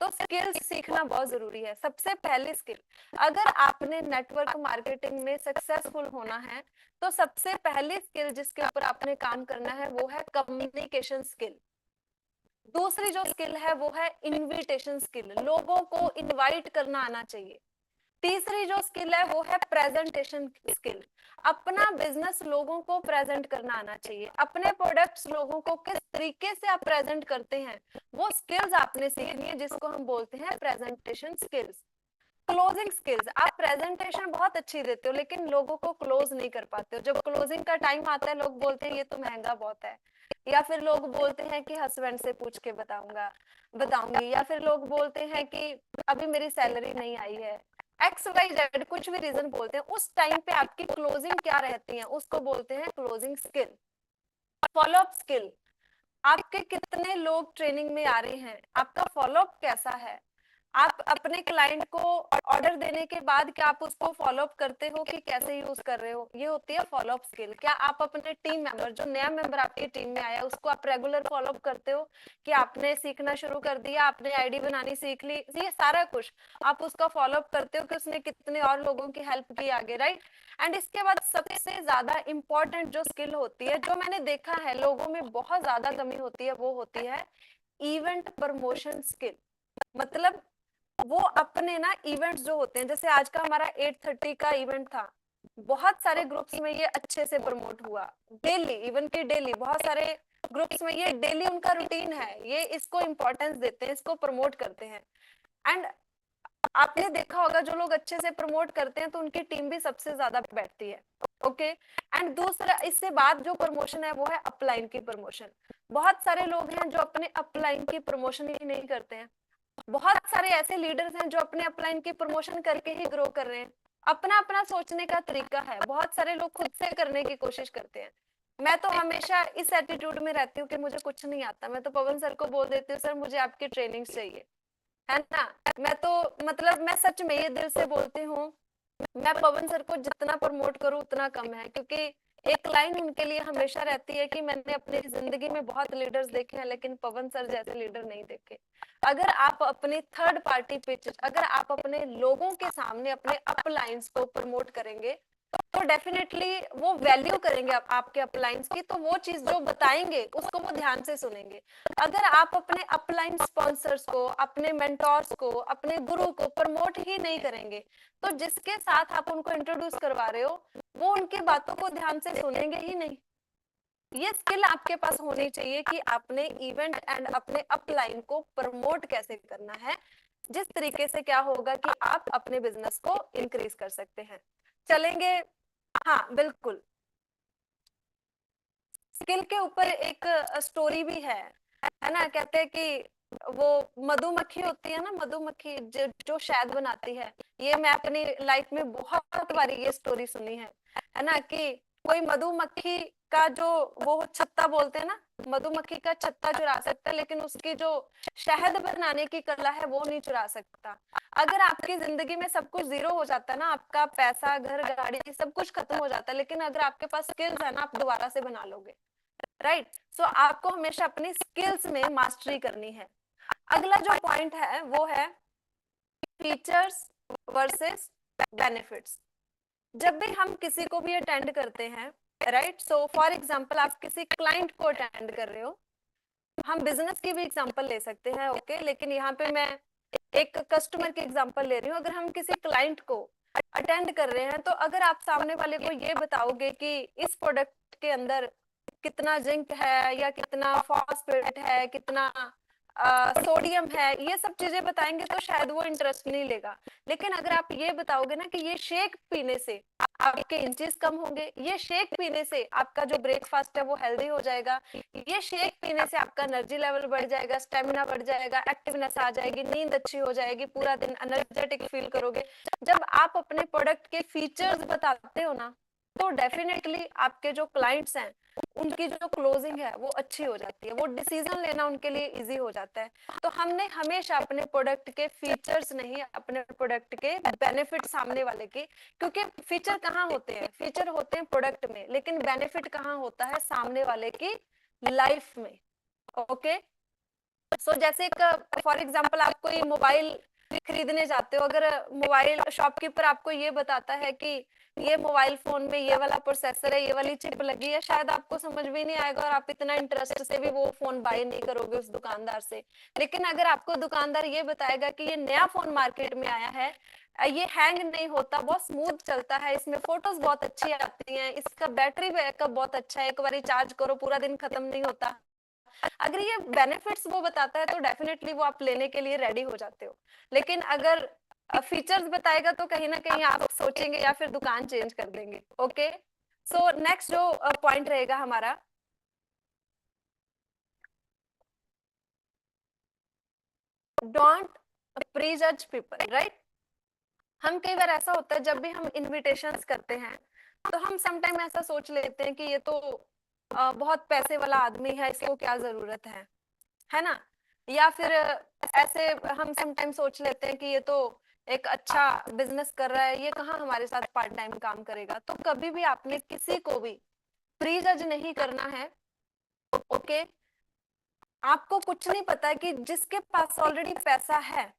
तो स्किल्स सीखना बहुत जरूरी है। सबसे पहले स्किल, अगर आपने नेटवर्क मार्केटिंग में सक्सेसफुल होना है, तो सबसे पहली स्किल जिसके ऊपर आपने काम करना है वो है कम्युनिकेशन स्किल। दूसरी जो स्किल है वो है इनविटेशन स्किल, लोगों को इनवाइट करना आना चाहिए। तीसरी जो स्किल है वो है प्रेजेंटेशन स्किल, अपना बिजनेस लोगों को प्रेजेंट करना आना चाहिए। अपने प्रोडक्ट्स लोगों को किस तरीके से आप प्रेजेंट करते हैं, वो स्किल्स आपने सीखनी है, जिसको हम बोलते हैं प्रेजेंटेशन स्किल्स। क्लोजिंग स्किल्स, आप प्रेजेंटेशन बहुत अच्छी देते हो लेकिन लोगों को क्लोज नहीं कर पाते हो। जब क्लोजिंग का टाइम आता है, लोग बोलते हैं ये तो महंगा बहुत है, या फिर लोग बोलते हैं कि हस्बैंड से पूछ के बताऊंगी, या फिर लोग बोलते हैं कि अभी मेरी सैलरी नहीं आई है, एक्स वाई जेड कुछ भी रीजन बोलते हैं। उस टाइम पे आपकी क्लोजिंग क्या रहती है, उसको बोलते हैं क्लोजिंग स्किल। फॉलोअप स्किल, आपके कितने लोग ट्रेनिंग में आ रहे हैं, आपका फॉलोअप कैसा है, आप अपने क्लाइंट को ऑर्डर देने के बाद क्या आप उसको फॉलोअप करते हो कि कैसे यूज कर रहे हो, ये होती है फॉलोअप स्किल। क्या आप अपने टीम मेंबर, जो नया मेंबर आपकी टीम में आया, उसको आप रेगुलर फॉलोअप करते हो कि आपने सीखना शुरू कर दिया, आपने आईडी बनानी सीख ली, ये सारा कुछ आप उसका फॉलोअप करते हो कि उसने कितने और लोगों की हेल्प की आगे, राइट। एंड इसके बाद सबसे ज्यादा इंपॉर्टेंट जो स्किल होती है, जो मैंने देखा है लोगों में बहुत ज्यादा कमी होती है, वो होती है इवेंट प्रमोशन स्किल। मतलब वो अपने ना इवेंट्स जो होते हैं, जैसे आज का हमारा 8:30 का इवेंट था, बहुत सारे ग्रुप्स में ये अच्छे से प्रमोट हुआ, डेली, इवन की डेली, बहुत सारे ग्रुप्स में ये डेली उनका रूटीन है, ये इसको इम्पोर्टेंस देते हैं, इसको प्रमोट करते हैं। एंड आपने देखा होगा जो लोग अच्छे से प्रमोट करते हैं तो उनकी टीम भी सबसे ज्यादा बैठती है, ओके। एंड दूसरा, इससे बाद जो प्रमोशन है वो है अपलाइन की प्रमोशन। बहुत सारे लोग हैं जो अपने अपलाइन की प्रमोशन ही नहीं करते हैं। बहुत सारे ऐसे लीडर्स हैं जो अपने अपलाइन की प्रमोशन करके ही ग्रो कर रहे हैं। अपना अपना सोचने का तरीका है, बहुत सारे लोग खुद से करने की कोशिश करते हैं। मैं तो हमेशा इस एटीट्यूड में रहती हूँ कि मुझे कुछ नहीं आता, मैं तो पवन सर को बोल देती हूँ सर मुझे आपकी ट्रेनिंग चाहिए, है ना। मैं तो मतलब मैं सच में ये दिल से बोलती हूँ, मैं पवन सर को जितना प्रमोट करूँ उतना कम है, क्योंकि एक लाइन उनके लिए हमेशा रहती है कि मैंने अपनी जिंदगी में बहुत लीडर्स देखे हैं लेकिन पवन सर जैसे लीडर नहीं देखे। अगर आप अपने थर्ड पार्टी पिच, अगर आप अपने लोगों के सामने अपने अपलाइंस को प्रमोट करेंगे तो डेफिनेटली वो वैल्यू करेंगे आपके अपलाइंस की, तो वो चीज जो बताएंगे उसको वो ध्यान से सुनेंगे। अगर आप अपने अपलाइन स्पॉन्सर्स को, अपने मेंटोर्स को, अपने गुरु को प्रमोट ही नहीं करेंगे, तो जिसके साथ आप उनको इंट्रोड्यूस करवा रहे हो वो उनकी बातों को ध्यान से सुनेंगे ही नहीं। ये स्किल आपके पास होनी चाहिए कि आपने इवेंट एंड अपने अपलाइन को प्रमोट कैसे करना है, जिस तरीके से क्या होगा कि आप अपने बिजनेस को इंक्रीज कर सकते हैं। चलेंगे, हाँ बिल्कुल। स्किल के ऊपर एक स्टोरी भी है ना। कहते हैं कि वो मधुमक्खी होती है ना, मधुमक्खी जो शहद बनाती है। ये मैं अपनी लाइफ में बहुत बारी ये स्टोरी सुनी है ना, कि कोई मधुमक्खी का जो वो छत्ता बोलते हैं ना, मधुमक्खी का छत्ता चुरा सकता है लेकिन उसकी जो शहद बनाने की कला है वो नहीं चुरा सकता। अगर आपकी जिंदगी में सब कुछ जीरो हो जाता है ना, आपका पैसा, घर, गाड़ी सब कुछ खत्म हो जाता है, लेकिन अगर आपके पास स्किल्स है ना, आप दोबारा से बना लोगे। राइट। सो आपको हमेशा अपनी स्किल्स में मास्टरी करनी है। अगला जो पॉइंट है वो है फीचर्स वर्सेस बेनिफिट्स। जब भी हम किसी को भी अटेंड करते हैं, राइट, सो फॉर एग्जांपल आप किसी क्लाइंट को अटेंड कर रहे हो, हम बिजनेस की भी एग्जांपल ले सकते हैं, ओके, लेकिन यहाँ पे मैं एक कस्टमर की एग्जांपल ले रही हूँ। अगर हम किसी क्लाइंट को अटेंड कर रहे हैं, तो अगर आप सामने वाले को ये बताओगे कि इस प्रोडक्ट के अंदर कितना जिंक है या कितना फॉस्फेट है, कितना सोडियम है, ये सब चीजें बताएंगे तो शायद वो इंटरेस्ट नहीं लेगा। लेकिन अगर आप ये बताओगे ना कि ये शेक पीने से आपके इंचेस कम होंगे, ये शेक पीने से आपका जो ब्रेकफास्ट है वो हेल्दी हो जाएगा, ये शेक पीने से आपका एनर्जी लेवल बढ़ जाएगा, स्टेमिना बढ़ जाएगा, एक्टिवनेस आ जाएगी, नींद अच्छी हो जाएगी, पूरा दिन एनर्जेटिक फील करोगे। जब आप अपने प्रोडक्ट के फीचर्स बताते हो ना, तो डेफिनेटली आपके जो क्लाइंट्स हैं उनकी जो क्लोजिंग है वो अच्छी हो जाती है, वो डिसीजन लेना उनके लिए इजी हो जाता है। तो हमने हमेशा अपने प्रोडक्ट के फीचर्स नहीं, अपने प्रोडक्ट के बेनिफिट सामने वाले के, क्योंकि फीचर कहाँ होते हैं, फीचर होते हैं प्रोडक्ट में, लेकिन बेनिफिट कहाँ होता है, सामने वाले की लाइफ में। ओके, सो जैसे फॉर एग्जांपल आप कोई मोबाइल खरीदने जाते हो, अगर मोबाइल शॉपकीपर आपको ये बताता है कि ये मोबाइल फोन में ये वाला प्रोसेसर है, ये वाली चिप लगी है, शायद आपको समझ भी नहीं आएगा और आप इतना इंटरेस्ट से भी वो फोन बाय नहीं करोगे उस दुकानदार से। लेकिन अगर आपको दुकानदार ये बताएगा कि ये नया फोन मार्केट में आया है, ये हैंग नहीं होता, बहुत स्मूथ चलता है, इसमें फोटोज बहुत अच्छी आती हैं, इसका बैटरी बैकअप बहुत अच्छा है, एक बार चार्ज करो पूरा दिन खत्म नहीं होता, अगर ये बेनिफिट्स वो बताता है तो डेफिनेटली वो आप लेने के लिए रेडी हो जाते हो। लेकिन अगर फीचर्स बताएगा तो कहीं ना कहीं आप सोचेंगे या फिर दुकान चेंज कर देंगे। ओके, सो नेक्स्ट जो पॉइंट रहेगा हमारा, डोंट प्रीजज पीपल, राइट। हम कई बार ऐसा होता है जब भी हम इनविटेशंस करते हैं तो हम समटाइम ऐसा सोच लेते हैं कि ये तो बहुत पैसे वाला आदमी है, इसको क्या जरूरत है ना। या फिर ऐसे हम समटाइम सोच लेते हैं कि ये तो एक अच्छा बिजनेस कर रहा है, ये कहाँ हमारे साथ पार्ट टाइम काम करेगा। तो कभी भी आपने किसी को भी प्री जज नहीं करना है। ओके, आपको कुछ नहीं पता है कि जिसके पास ऑलरेडी पैसा है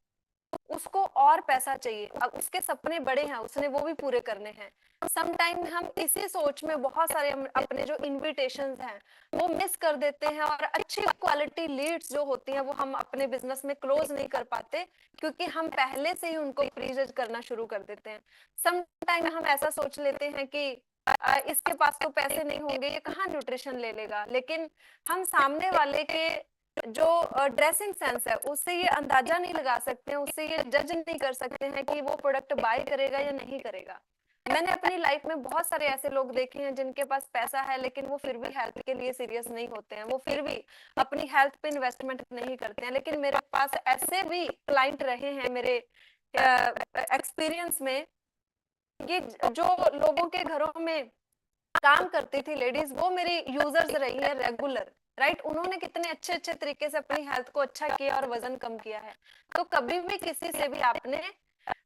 उसको और पैसा चाहिए, अब उसके सपने बड़े हैं, उसने वो भी पूरे करने हैं। सम टाइम हम इसी सोच में बहुत सारे अपने जो इनविटेशंस हैं वो मिस कर देते हैं, और अच्छी क्वालिटी लीड्स जो होती हैं वो हम अपने बिजनेस में क्लोज नहीं कर पाते, क्योंकि हम पहले से ही उनको प्रीजज करना शुरू कर देते हैं। सम टाइम हम ऐसा सोच लेते हैं कि इसके पास तो पैसे नहीं होंगे, ये कहाँ न्यूट्रिशन ले लेगा, लेकिन हम सामने वाले के जो ड्रेसिंग सेंस है उससे ये अंदाजा नहीं लगा सकते हैं, उससे ये जज नहीं कर सकते हैं कि वो प्रोडक्ट बाय करेगा या नहीं करेगा। मैंने अपनी लाइफ में बहुत सारे ऐसे लोग देखे हैं जिनके पास पैसा है लेकिन वो फिर भी हेल्थ के लिए सीरियस नहीं होते हैं, वो फिर भी अपनी हेल्थ पे इन्वेस्टमेंट नहीं करते हैं। लेकिन मेरे पास ऐसे भी क्लाइंट रहे हैं मेरे एक्सपीरियंस में, ये जो लोगों के घरों में काम करती थी लेडीज, वो मेरी यूजर्स रही है रेगुलर, राइट। उन्होंने कितने अच्छे अच्छे तरीके से अपनी हेल्थ को अच्छा किया और वजन कम किया है। तो कभी भी किसी से भी आपने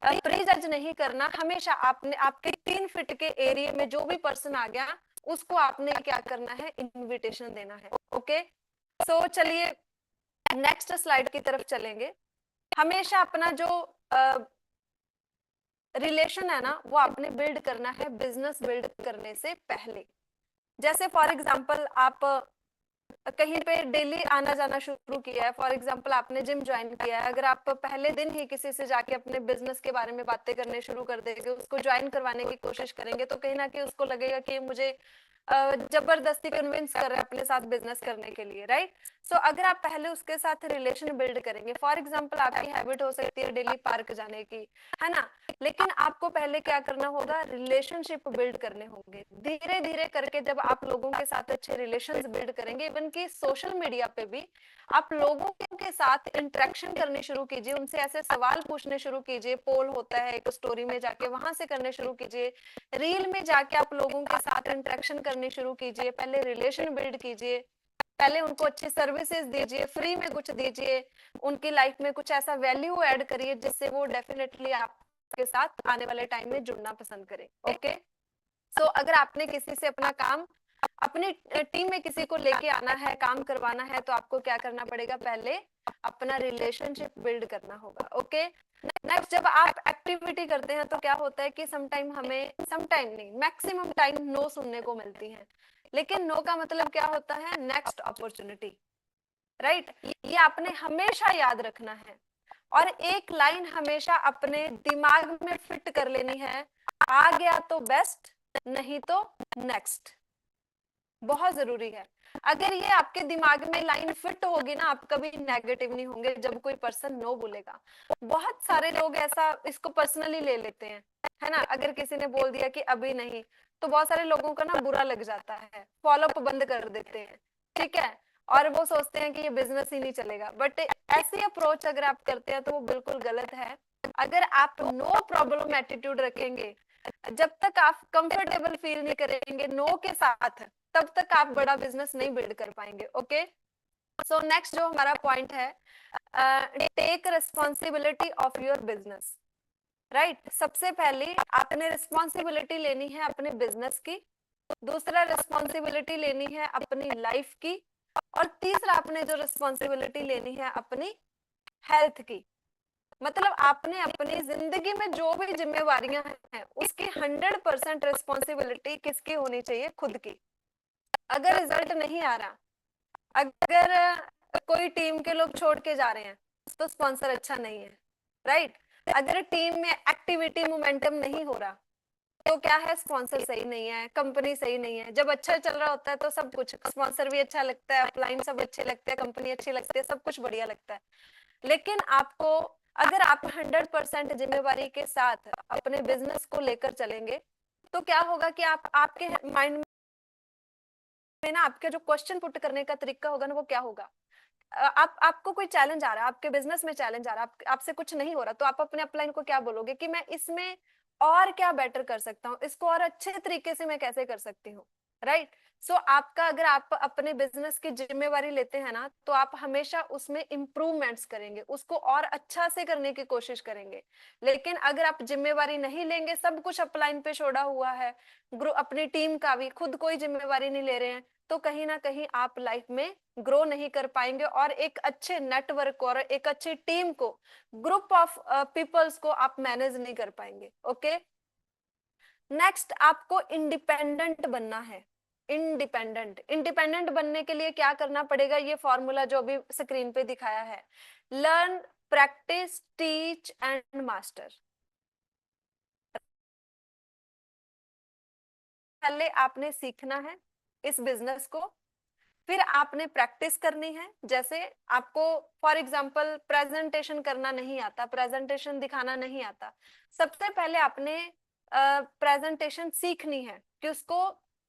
प्री जज नहीं करना, हमेशा आपने आपके 3 फीट के एरिया में जो भी पर्सन आ गया उसको आपने क्या करना है, इनविटेशन देना है। ओके, सो चलिए नेक्स्ट स्लाइड की तरफ चलेंगे। हमेशा अपना जो रिलेशन है ना वो आपने बिल्ड करना है बिजनेस बिल्ड करने से पहले। जैसे फॉर एग्जांपल आप कहीं पे डेली आना जाना शुरू किया है, फॉर एग्जांपल आपने जिम ज्वाइन किया है, अगर आप पहले दिन ही किसी से जाके अपने बिजनेस के बारे में बातें करने शुरू कर देंगे, उसको ज्वाइन करवाने की कोशिश करेंगे, तो कहीं ना कहीं उसको लगेगा कि मुझे जबरदस्ती कन्विंस कर रहे हैं अपने साथ बिजनेस करने के लिए, राइट। सो अगर आप पहले उसके साथ रिलेशन बिल्ड करेंगे, फॉर एग्जांपल आपकी हैबिट हो सकती है डेली पार्क जाने की, है ना, लेकिन आपको पहले क्या करना होगा, रिलेशनशिप बिल्ड करने होंगे। धीरे धीरे करके जब आप लोगों के साथ अच्छे रिलेशंस बिल्ड करेंगे, इवन कि सोशल मीडिया पे भी आप लोगों के साथ इंटरेक्शन करने शुरू कीजिए, उनसे ऐसे सवाल पूछने शुरू कीजिए, पोल होता है एक स्टोरी में जाके वहां से करने शुरू कीजिए, रील में जाके आप लोगों के साथ इंटरेक्शन करनी शुरू कीजिए, पहले रिलेशन बिल्ड कीजिए, पहले उनको अच्छी सर्विसेज दीजिए, फ्री में कुछ दीजिए, उनकी लाइफ में कुछ ऐसा वैल्यू ऐड करिए जिससे वो डेफिनेटली आपके साथ आने वाले टाइम में जुड़ना पसंद करें। ओके, सो अगर आपने किसी से अपना काम, अपनी टीम में किसी को लेके आना है, काम करवाना है, तो आपको क्या करना पड़ेगा, पहले अपना रिलेशनशिप बिल्ड करना होगा। ओके, नेक्स्ट जब आप एक्टिविटी करते हैं तो क्या होता है कि समटाइम हमें, समटाइम नहीं, मैक्सिमम टाइम नो सुनने को मिलती है, लेकिन नो का मतलब क्या होता है, नेक्स्ट अपॉर्चुनिटी, राइट। ये आपने हमेशा याद रखना है और एक लाइन हमेशा अपने दिमाग में फिट कर लेनी है, आ गया तो बेस्ट, नहीं तो नेक्स्ट। बहुत जरूरी है, अगर ये आपके दिमाग में लाइन फिट होगी ना, आप कभी नेगेटिव नहीं होंगे जब कोई पर्सन नो बोलेगा। बहुत सारे लोग ऐसा इसको पर्सनली ले लेते हैं, है ना, अगर किसी ने बोल दिया कि अभी नहीं, तो बहुत सारे लोगों को ना बुरा लग जाता है, फॉलोअप बंद कर देते हैं, ठीक है, और वो सोचते हैं कि ये बिजनेस ही नहीं चलेगा। बट ऐसी अप्रोच अगर आप करते हैं तो वो बिल्कुल गलत है। अगर आप नो प्रॉब्लम एटीट्यूड रखेंगे, जब तक आप कंफर्टेबल फील नहीं करेंगे नो के साथ, तब तक आप बड़ा बिजनेस नहीं बिल्ड कर पाएंगे। ओके, सो नेक्स्ट जो हमारा पॉइंट है, take responsibility of your business, right. सबसे पहले आपने रिस्पॉन्सिबिलिटी लेनी है अपने बिजनेस की, दूसरा रिस्पॉन्सिबिलिटी लेनी है अपनी लाइफ की, और तीसरा आपने जो रिस्पॉन्सिबिलिटी लेनी है अपनी हेल्थ की। मतलब आपने अपनी जिंदगी में जो भी जिम्मेवारियां हैं उसकी 100% रिस्पॉन्सिबिलिटी किसकी होनी चाहिए, खुद की। अगर रिजल्ट नहीं आ रहा, अगर कोई टीम के लोग छोड़ के जा रहे हैं, तो स्पॉन्सर अच्छा नहीं है, राइट। अगर टीम में एक्टिविटी मोमेंटम नहीं हो रहा, तो क्या है, स्पॉन्सर सही नहीं है, कंपनी सही नहीं है। जब अच्छा चल रहा होता है तो सब कुछ, स्पॉन्सर भी अच्छा लगता है, अपलाइन सब अच्छे लगते हैं, कंपनी अच्छी लगती है, सब कुछ बढ़िया लगता है। लेकिन आपको, अगर आप 100% जिम्मेवारी के साथ अपने बिजनेस को लेकर चलेंगे, तो क्या होगा कि आप, आपके माइंड में ना, आपके जो क्वेश्चन पुट करने का तरीका होगा ना, वो क्या होगा, आपको कोई चैलेंज आ रहा है, आपके बिजनेस में चैलेंज आ रहा है, आपसे कुछ नहीं हो रहा, तो आप अपने अपलाइन को क्या बोलोगे कि मैं इसमें और क्या बेटर कर सकता हूँ, इसको और अच्छे तरीके से मैं कैसे कर सकती हूँ, राइट। सो आपका, अगर आप अपने बिजनेस की जिम्मेवारी लेते हैं ना, तो आप हमेशा उसमें इम्प्रूवमेंट्स करेंगे, उसको और अच्छा से करने की कोशिश करेंगे। लेकिन अगर आप जिम्मेवारी नहीं लेंगे, सब कुछ अपलाइन पे छोड़ा हुआ है, अपनी टीम का भी, खुद कोई जिम्मेवारी नहीं ले रहे हैं, तो कहीं ना कहीं आप लाइफ में ग्रो नहीं कर पाएंगे और एक अच्छे नेटवर्क और एक अच्छी टीम को, ग्रुप ऑफ पीपल्स को आप मैनेज नहीं कर पाएंगे। ओके, नेक्स्ट आपको इंडिपेंडेंट बनना है। इंडिपेंडेंट, इंडिपेंडेंट बनने के लिए क्या करना पड़ेगा, ये फॉर्मूला जो अभी स्क्रीन पे दिखाया है, learn, practice, teach and master. पहले आपने सीखना है इस बिजनेस को, फिर आपने प्रैक्टिस करनी है। जैसे आपको फॉर एग्जांपल प्रेजेंटेशन करना नहीं आता, प्रेजेंटेशन दिखाना नहीं आता, सबसे पहले आपने प्रेजेंटेशन सीखनी है कि उसको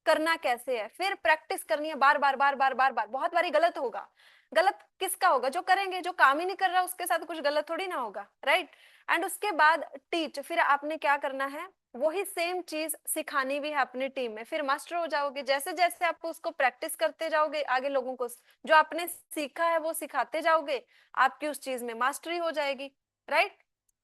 करना कैसे है, फिर प्रैक्टिस करनी है बार बार बार बार बार बार। बहुत बारी गलत होगा, गलत किसका होगा, जो करेंगे, जो काम ही नहीं कर रहा उसके साथ कुछ गलत थोड़ी ना होगा, राइट। एंड उसके बाद टीच, फिर आपने क्या करना है, वही सेम चीज सिखानी भी है अपनी टीम में, फिर मास्टर हो जाओगे। जैसे जैसे आप उसको प्रैक्टिस करते जाओगे, आगे लोगों को जो आपने सीखा है वो सिखाते जाओगे, आपकी उस चीज में मास्टरी हो जाएगी, राइट।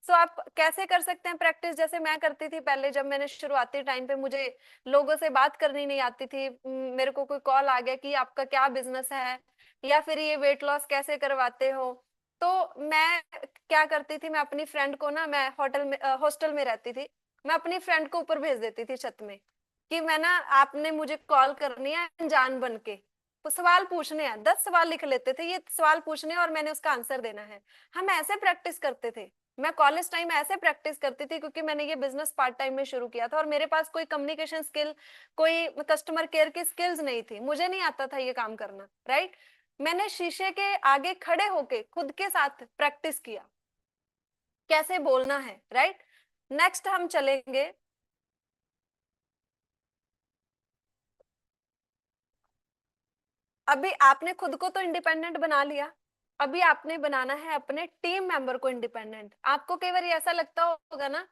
सो आप कैसे कर सकते हैं प्रैक्टिस, जैसे मैं करती थी पहले, जब मैंने शुरुआती टाइम पे, मुझे लोगों से बात करनी नहीं आती थी, मेरे को कोई कॉल आ गया कि आपका क्या बिजनेस है, या फिर ये वेट लॉस कैसे करवाते हो, तो मैं क्या करती थी, मैं अपनी फ्रेंड को ना, मैं हॉस्टल में रहती थी, मैं अपनी फ्रेंड को ऊपर भेज देती थी छत में, कि मैं ना, आपने मुझे कॉल करनी है अनजान बन के, तो सवाल पूछने हैं, 10 सवाल लिख लेते थे, ये सवाल पूछने हैं और मैंने उसका आंसर देना है। हम ऐसे प्रैक्टिस करते थे। मैं कॉलेज टाइम ऐसे प्रैक्टिस करती थी, क्योंकि मैंने ये बिजनेस पार्ट टाइम में शुरू किया था और मेरे पास कोई कम्युनिकेशन स्किल, कोई कस्टमर केयर की स्किल्स नहीं थी, मुझे नहीं आता था ये काम करना, राइट। मैंने शीशे के आगे खड़े होके खुद के साथ प्रैक्टिस किया कैसे बोलना है, राइट। नेक्स्ट हम चलेंगे। अभी आपने खुद को तो इंडिपेंडेंट बना लिया, अभी आपने बनाना है अपने टीम मेंबर को इंडिपेंडेंट। आपको कई बार ऐसा लगता होगा ना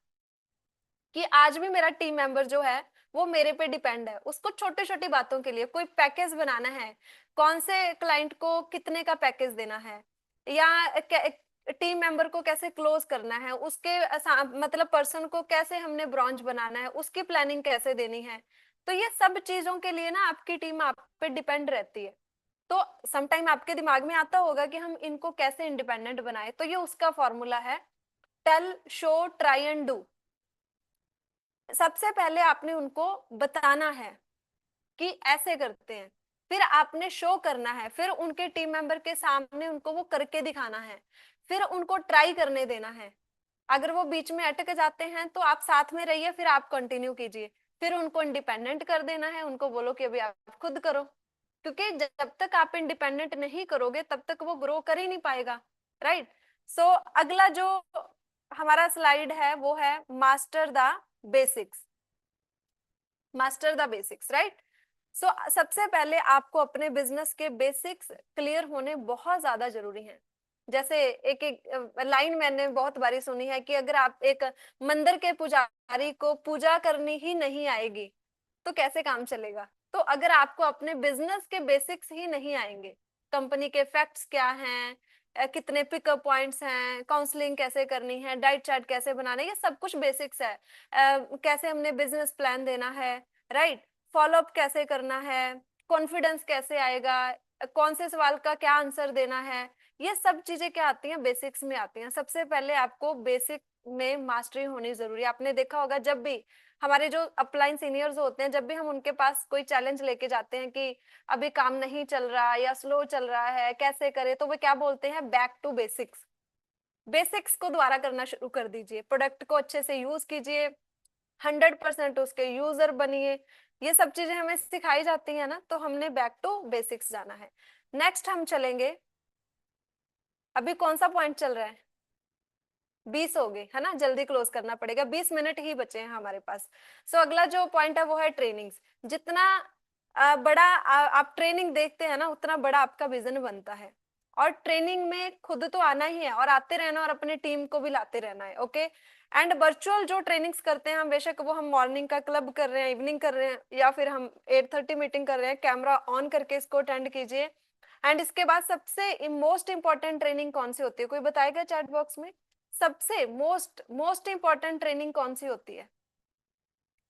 कि आज भी मेरा टीम मेंबर जो है वो मेरे पे डिपेंड है, उसको छोटी छोटी बातों के लिए कोई पैकेज बनाना है, कौन से क्लाइंट को कितने का पैकेज देना है, या टीम मेंबर को कैसे क्लोज करना है, उसके मतलब पर्सन को कैसे हमने ब्रांच बनाना है, उसकी प्लानिंग कैसे देनी है। तो ये सब चीजों के लिए ना आपकी टीम आप पे डिपेंड रहती है। तो समटाइम आपके दिमाग में आता होगा कि हम इनको कैसे इंडिपेंडेंट बनाए, तो ये उसका फॉर्मूला है, tell show try and do. सबसे पहले आपने उनको बताना है कि ऐसे करते हैं, फिर आपने शो करना है, फिर उनके टीम मेंबर के सामने उनको वो करके दिखाना है, फिर उनको ट्राई करने देना है। अगर वो बीच में अटक जाते हैं तो आप साथ में रहिए, फिर आप कंटिन्यू कीजिए, फिर उनको इंडिपेंडेंट कर देना है, उनको बोलो कि अभी आप खुद करो। क्योंकि जब तक आप इंडिपेंडेंट नहीं करोगे तब तक वो ग्रो कर ही नहीं पाएगा, राइट। सो अगला जो हमारा स्लाइड है वो है master the basics. Master the basics, right. So सबसे पहले आपको अपने बिजनेस के बेसिक्स क्लियर होने बहुत ज्यादा जरूरी हैं। जैसे एक एक लाइन मैंने बहुत बारी सुनी है कि अगर आप एक मंदिर के पुजारी को पूजा करनी ही नहीं आएगी तो कैसे काम चलेगा। तो अगर आपको अपने बिजनेस के बेसिक्स ही नहीं आएंगे, कंपनी के फैक्ट्स क्या हैं, कितने पिकअप पॉइंट्स हैं, काउंसलिंग कैसे करनी है, डाइट चार्ट कैसे बनाना है, ये सब कुछ बेसिक्स है। कैसे हमने बिजनेस प्लान देना है, राइट, फॉलो अप कैसे करना है, कॉन्फिडेंस कैसे आएगा, कौन से सवाल का क्या आंसर देना है, ये सब चीजें क्या आती हैं, बेसिक्स में आती हैं। सबसे पहले आपको बेसिक में मास्टरी होनी जरूरी है। आपने देखा होगा जब भी हमारे जो अपलाइन सीनियर्स होते हैं, जब भी हम उनके पास कोई चैलेंज लेके जाते हैं कि अभी काम नहीं चल रहा या स्लो चल रहा है कैसे करें, तो वे क्या बोलते हैं, बैक टू बेसिक्स। बेसिक्स को दोबारा करना शुरू कर दीजिए, प्रोडक्ट को अच्छे से यूज कीजिए, 100% उसके यूजर बनिए। ये सब चीजें हमें सिखाई जाती है ना, तो हमने बैक टू बेसिक्स जाना है। नेक्स्ट हम चलेंगे, अभी कौन सा पॉइंट चल रहा है, 20 हो गए है ना, जल्दी क्लोज करना पड़ेगा, 20 मिनट ही बचे हैं हमारे पास। सो अगला जो पॉइंट है वो है ट्रेनिंग्स। जितना बड़ा आप ट्रेनिंग देखते हैं ना, उतना बड़ा आपका विजन बनता है। और ट्रेनिंग में खुद तो आना ही है और आते रहना और अपने टीम को भी लाते रहना है, ओके। एंड वर्चुअल जो ट्रेनिंग्स करते हैं हम, बेशक वो हम मॉर्निंग का क्लब कर रहे हैं, इवनिंग कर रहे हैं, या फिर हम 8:30 मीटिंग कर रहे हैं, कैमरा ऑन करके इसको अटेंड कीजिए। एंड इसके बाद सबसे मोस्ट इंपॉर्टेंट ट्रेनिंग कौन सी होती है, कोई बताएगा चैट बॉक्स में। सबसे मोस्ट मोस्ट इंपॉर्टेंट ट्रेनिंग कौन सी होती है,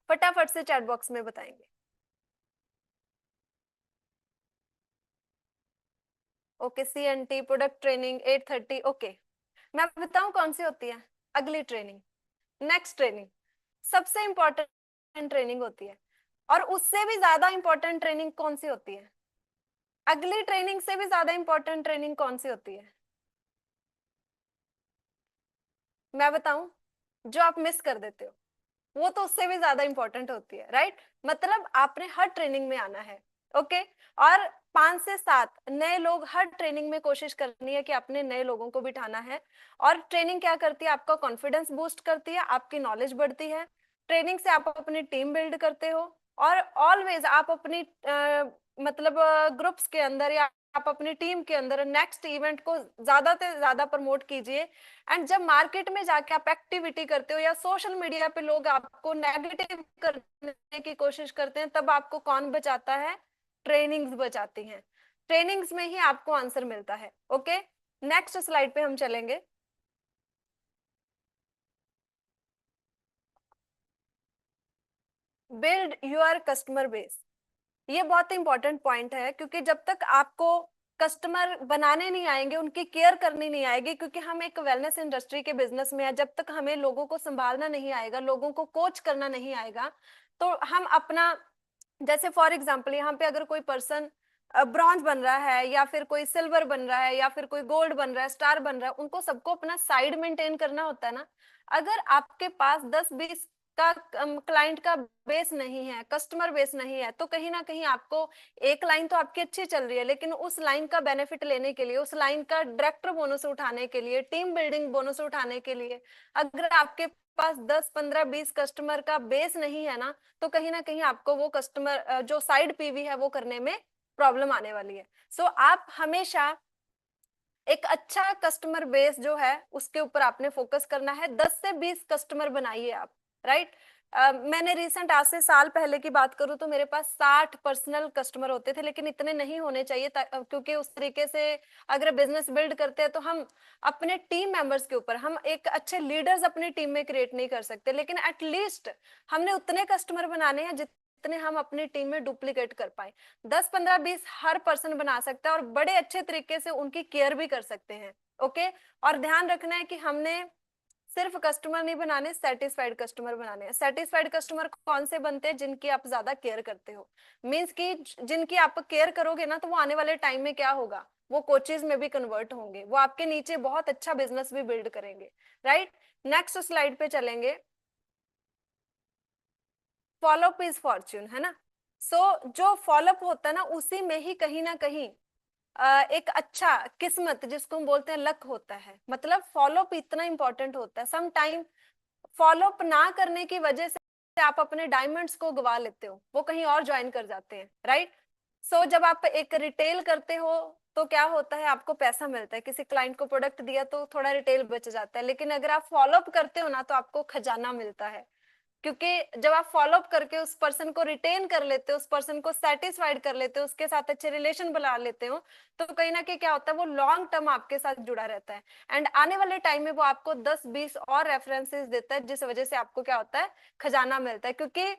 फटाफट से चैट बॉक्स में बताएंगे। Okay, CNT product training 8:30, okay. मैं बताऊं कौन सी होती है, अगली ट्रेनिंग, नेक्स्ट ट्रेनिंग, सबसे इंपॉर्टेंट ट्रेनिंग होती है। और उससे भी ज्यादा इंपॉर्टेंट ट्रेनिंग कौन सी होती है, अगली ट्रेनिंग से भी ज्यादा इंपॉर्टेंट ट्रेनिंग कौन सी होती है, मैं बताऊं, जो आप मिस कर देते हो, वो तो उससे भी ज्यादा इंपॉर्टेंट होती है, राइट। मतलब आपने हर ट्रेनिंग में आना है, ओके। और 5 से 7 नए लोग हर ट्रेनिंग में कोशिश करनी है कि आपने नए लोगों को बिठाना है। और ट्रेनिंग क्या करती है, आपका कॉन्फिडेंस बूस्ट करती है, आपकी नॉलेज बढ़ती है, ट्रेनिंग से आप अपनी टीम बिल्ड करते हो। और ऑलवेज आप अपनी मतलब ग्रुप्स के अंदर या आप अपनी टीम के अंदर नेक्स्ट इवेंट को ज्यादा से ज्यादा प्रमोट कीजिए। एंड जब मार्केट में जाके आप एक्टिविटी करते हो या सोशल मीडिया पे लोग आपको नेगेटिव करने की कोशिश करते हैं, तब आपको कौन बचाता है, ट्रेनिंग्स बचाती हैं। ट्रेनिंग्स में ही आपको आंसर मिलता है, ओके। नेक्स्ट स्लाइड पे हम चलेंगे। बिल्ड योर कस्टमर बेस, ये बहुत इंपॉर्टेंट पॉइंट है, क्योंकि जब तक आपको कस्टमर बनाने नहीं आएंगे, उनकी केयर करनी नहीं आएगी, क्योंकि हम एक वेलनेस इंडस्ट्री के बिजनेस में है। जब तक हमें लोगों को संभालना नहीं आएगा, लोगों को कोच करना नहीं आएगा, तो हम अपना, जैसे फॉर एग्जांपल यहाँ पे अगर कोई पर्सन ब्रॉन्ज बन रहा है, या फिर कोई सिल्वर बन रहा है, या फिर कोई गोल्ड बन रहा है, स्टार बन रहा है, उनको सबको अपना साइड मेंटेन करना होता है ना। अगर आपके पास 10-20 का क्लाइंट का बेस नहीं है, कस्टमर बेस नहीं है, तो कहीं ना कहीं आपको, एक लाइन तो आपकी अच्छी चल रही है, लेकिन उस लाइन का बेनिफिट लेने के लिए, उस लाइन का डायरेक्टर बोनस उठाने के लिए, टीम बिल्डिंग बोनस उठाने के लिए, अगर आपके पास 10-15-20 कस्टमर का बेस नहीं है ना, तो कहीं ना कहीं आपको वो कस्टमर जो साइड पीवी है वो करने में प्रॉब्लम आने वाली है। सो आप हमेशा एक अच्छा कस्टमर बेस जो है उसके ऊपर आपने फोकस करना है। 10 से 20 कस्टमर बनाइए आप, राइट। मैंने रिसेंट, आज से साल पहले की बात करूं तो मेरे पास 60 पर्सनल कस्टमर होते थे, लेकिन इतने नहीं होने चाहिए, क्योंकि उस तरीके से अगर बिजनेस बिल्ड करते हैं तो हम अपने टीम मेंबर्स के ऊपर, हम एक अच्छे लीडर्स अपनी टीम में क्रिएट नहीं कर सकते, लेकिन एटलीस्ट हमने उतने कस्टमर बनाने हैं जितने हम अपनी टीम में डुप्लीकेट कर पाए। 10-15-20 हर पर्सन बना सकता है, और बड़े अच्छे तरीके से उनकी केयर भी कर सकते हैं। ओके। और ध्यान रखना है कि हमने सिर्फ कस्टमर नहीं बनाने, सेटिस्फाइड कस्टमर बनाने हैं। सेटिस्फाइड कस्टमर कौन से बनते हैं? जिनकी आप ज्यादा केयर करते हो। मीन्स कि जिनकी आप केयर करोगे ना, तो वो आने वाले टाइम में क्या होगा, वो कोचेज में भी कन्वर्ट होंगे, वो आपके नीचे बहुत अच्छा बिजनेस भी बिल्ड करेंगे, राइट। नेक्स्ट स्लाइड पे चलेंगे। फॉलोअप इज फॉर्च्यून, है ना। सो जो फॉलोअप होता है ना, उसी में ही कहीं ना कहीं एक अच्छा किस्मत, जिसको हम बोलते हैं लक, होता है। मतलब फॉलोअप इतना इंपॉर्टेंट होता है। सम टाइम फॉलोअप ना करने की वजह से आप अपने डायमंड्स को गवा लेते हो, वो कहीं और ज्वाइन कर जाते हैं, राइट। सो जब आप एक रिटेल करते हो तो क्या होता है, आपको पैसा मिलता है, किसी क्लाइंट को प्रोडक्ट दिया तो थोड़ा रिटेल बच जाता है, लेकिन अगर आप फॉलोअप करते हो ना, तो आपको खजाना मिलता है। क्योंकि जब आप फॉलो अप करके उस पर्सन को रिटेन कर लेते हो, उस पर्सन को सेटिस्फाइड कर लेते हो, उसके साथ अच्छे रिलेशन बना लेते हो, तो कहीं ना कहीं क्या होता है, वो लॉन्ग टर्म आपके साथ जुड़ा रहता है। एंड आने वाले टाइम में वो आपको 10-20 और रेफरेंसेस देता है, जिस वजह से आपको क्या होता है, खजाना मिलता है। क्योंकि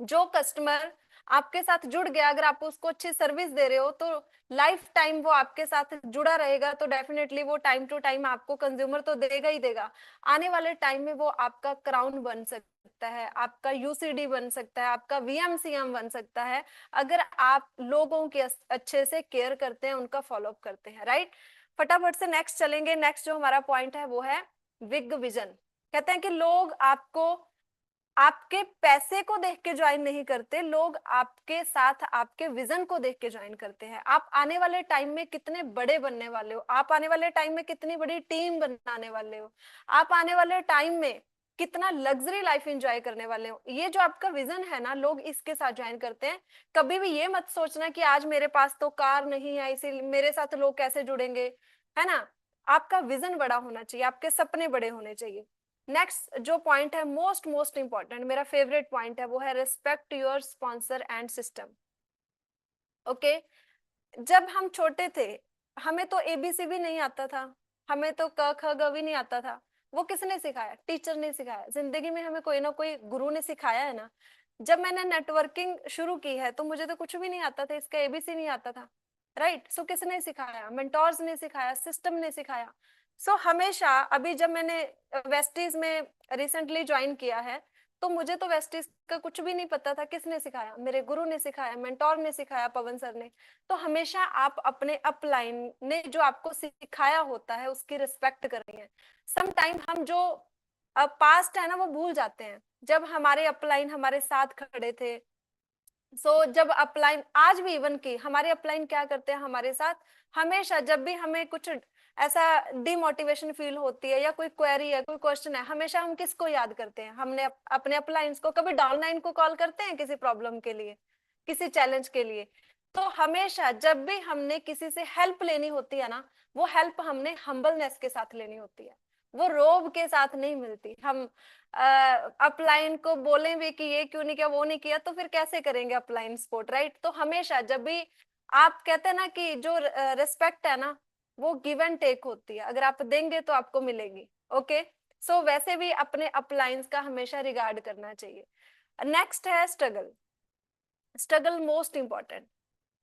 जो कस्टमर आपके साथ जुड़ गया, अगर आप उसको अच्छी सर्विस दे रहे हो, तो लाइफ टाइम वो आपके साथ जुड़ा रहेगा, तो डेफिनेटली वो टाइम टू टाइम आपको कंज्यूमर तो देगा ही देगा। आने वाले टाइम में वो आपका क्राउन बन सकता है, आपका यूसीडी बन सकता है, आपका वीएमसीएम बन सकता है, अगर आप लोगों की अच्छे से केयर करते हैं, उनका फॉलोअप करते हैं, राइट। फटाफट से नेक्स्ट चलेंगे। नेक्स्ट जो हमारा पॉइंट है वो है बिग विजन। कहते हैं कि लोग आपको, आपके पैसे को देख के ज्वाइन नहीं करते, लोग आपके साथ आपके विजन को देख के ज्वाइन करते हैं। आप आने वाले टाइम में कितने बड़े बनने वाले हो, आप आने वाले टाइम में कितनी बड़ी टीम बनाने वाले हो, आप आने वाले टाइम में कितना लग्जरी लाइफ एंजॉय करने वाले हो, ये जो आपका विजन है ना, लोग इसके साथ ज्वाइन करते हैं। कभी भी ये मत सोचना कि आज मेरे पास तो कार नहीं है, इसीलिए मेरे साथ लोग कैसे जुड़ेंगे, है ना। आपका विजन बड़ा होना चाहिए, आपके सपने बड़े होने चाहिए। नेक्स्ट जो पॉइंट है, मोस्ट मोस्ट इंपॉर्टेंट, मेरा फेवरेट पॉइंट है, वो है respect your sponsor and system. Okay. जब हम छोटे थे, हमें तो एबीसी भी नहीं आता था, हमें तो क ख ग भी नहीं आता था। वो किसने सिखाया? टीचर ने सिखाया। जिंदगी में हमें कोई ना कोई गुरु ने सिखाया है ना। जब मैंने नेटवर्किंग शुरू की है तो मुझे तो कुछ भी नहीं आता था, इसका एबीसी नहीं आता था, राइट। सो किसने सिखाया? मेंटोर्स ने सिखाया, सिस्टम ने सिखाया। सो हमेशा, अभी जब मैंने वेस्टीज में रिसेंटली ज्वाइन किया है, तो मुझे तो वेस्टीज का कुछ भी नहीं पता था। किसने सिखाया? मेरे गुरु ने सिखाया, मेंटोर ने सिखाया, पवन सर ने। तो हमेशा आप अपने अपलाइन ने जो आपको सिखाया होता है उसकी रिस्पेक्ट करनी है। सम टाइम हम जो पास्ट है ना, वो भूल जाते हैं। जब हमारे अपलाइन हमारे साथ खड़े थे, जब अपलाइन, आज भी इवन की हमारे अपलाइन क्या करते हैं हमारे साथ, हमेशा जब भी हमें कुछ ऐसा डिमोटिवेशन फील होती है, या कोई क्वेरी है, कोई क्वेश्चन है, हमेशा हम किसको याद करते हैं? हमने अपने अपलाइंस को। कभी डाउनलाइन को कॉल करते हैं किसी प्रॉब्लम के लिए, किसी चैलेंज के लिए? तो हमेशा जब भी हमने किसी से हेल्प लेनी होती है ना, वो हेल्प हमने हम्बलनेस के साथ लेनी होती है, वो रोब के साथ नहीं मिलती। हम अपलाइन को बोलें भी कि ये क्यों नहीं किया, वो नहीं किया, तो फिर कैसे करेंगे अपलाइन सपोर्ट, राइट। तो हमेशा जब भी आप कहते हैं ना कि जो रिस्पेक्ट है ना, वो गिव एंड टेक होती है, अगर आप देंगे तो आपको मिलेगी। ओके। सो वैसे भी अपने अपलाइंस का हमेशा रिगार्ड करना चाहिए। नेक्स्ट है struggle. Struggle most important,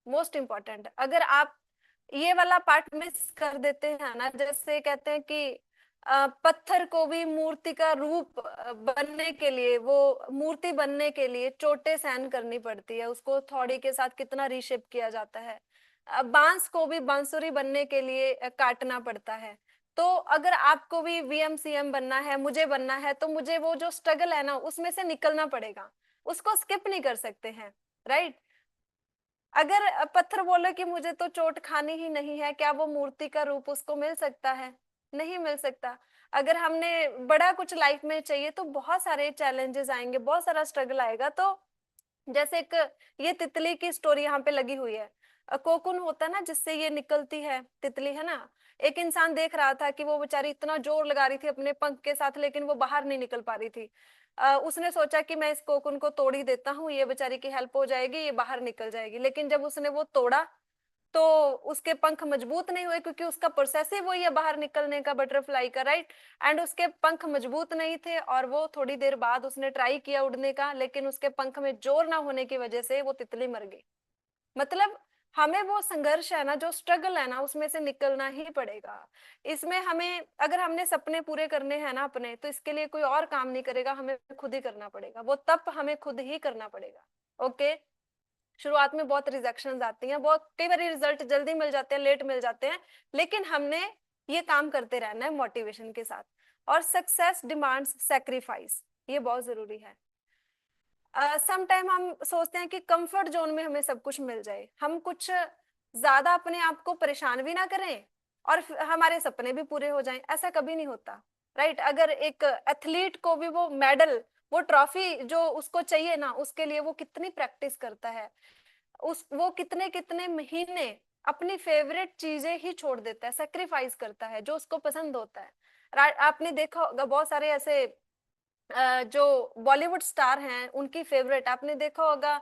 most important. अगर आप ये वाला पार्ट मिस कर देते हैं ना, जैसे कहते हैं कि पत्थर को भी मूर्ति का रूप बनने के लिए, वो मूर्ति बनने के लिए चोटें सहन करनी पड़ती है, उसको थोड़ी के साथ कितना रीशेप किया जाता है। बांस को भी बांसुरी बनने के लिए काटना पड़ता है। तो अगर आपको भी वीएमसीएम बनना है, मुझे बनना है, तो मुझे वो जो स्ट्रगल है ना उसमें से निकलना पड़ेगा, उसको स्किप नहीं कर सकते हैं, राइट। अगर पत्थर बोले कि मुझे तो चोट खानी ही नहीं है, क्या वो मूर्ति का रूप उसको मिल सकता है? नहीं मिल सकता। अगर हमने बड़ा कुछ लाइफ में चाहिए तो बहुत सारे चैलेंजेस आएंगे, बहुत सारा स्ट्रगल आएगा। तो जैसे एक ये तितली की स्टोरी यहाँ पे लगी हुई है, कोकुन होता है ना जिससे ये निकलती है तितली, है ना। एक इंसान देख रहा था कि वो बेचारी इतना जोर लगा रही थी अपने पंख के साथ, लेकिन वो बाहर नहीं निकल पा रही थी। उसने सोचा कि मैं इस कोकुन को तोड़ ही देता हूँ, ये बेचारी की हेल्प हो जाएगी, ये बाहर निकल जाएगी। लेकिन जब उसने वो तोड़ा तो उसके पंख मजबूत नहीं हुए, क्योंकि उसका प्रोसेस ही वही है बाहर निकलने का, बटरफ्लाई का, राइट। एंड उसके पंख मजबूत नहीं थे, और वो थोड़ी देर बाद उसने ट्राई किया उड़ने का, लेकिन उसके पंख में जोर ना होने की वजह से वो तितली मर गई। मतलब हमें वो संघर्ष है ना, जो स्ट्रगल है ना, उसमें से निकलना ही पड़ेगा। इसमें हमें, अगर हमने सपने पूरे करने हैं ना अपने, तो इसके लिए कोई और काम नहीं करेगा, हमें खुद ही करना पड़ेगा, वो तप हमें खुद ही करना पड़ेगा। ओके। शुरुआत में बहुत रिजेक्शन आती हैं, बहुत कई बार रिजल्ट जल्दी मिल जाते हैं, लेट मिल जाते हैं, लेकिन हमने ये काम करते रहना है मोटिवेशन के साथ। और सक्सेस डिमांड्स सेक्रीफाइस, ये बहुत जरूरी है। सम टाइम हम सोचते हैं कि कंफर्ट जोन में हमें सब कुछ मिल जाए, हम कुछ ज्यादा अपने आप को परेशान भी ना करें, और हमारे सपने भी पूरे हो जाएं, ऐसा कभी नहीं होता, राइट। अगर एक एथलीट को भी वो मेडल, वो ट्रॉफी जो उसको चाहिए ना, उसके लिए वो कितनी प्रैक्टिस करता है, उस वो कितने कितने महीने अपनी फेवरेट चीजें ही छोड़ देता है, सेक्रीफाइस करता है जो उसको पसंद होता है। आपने देखा होगा बहुत सारे ऐसे जो बॉलीवुड स्टार हैं, उनकी फेवरेट आपने देखा होगा।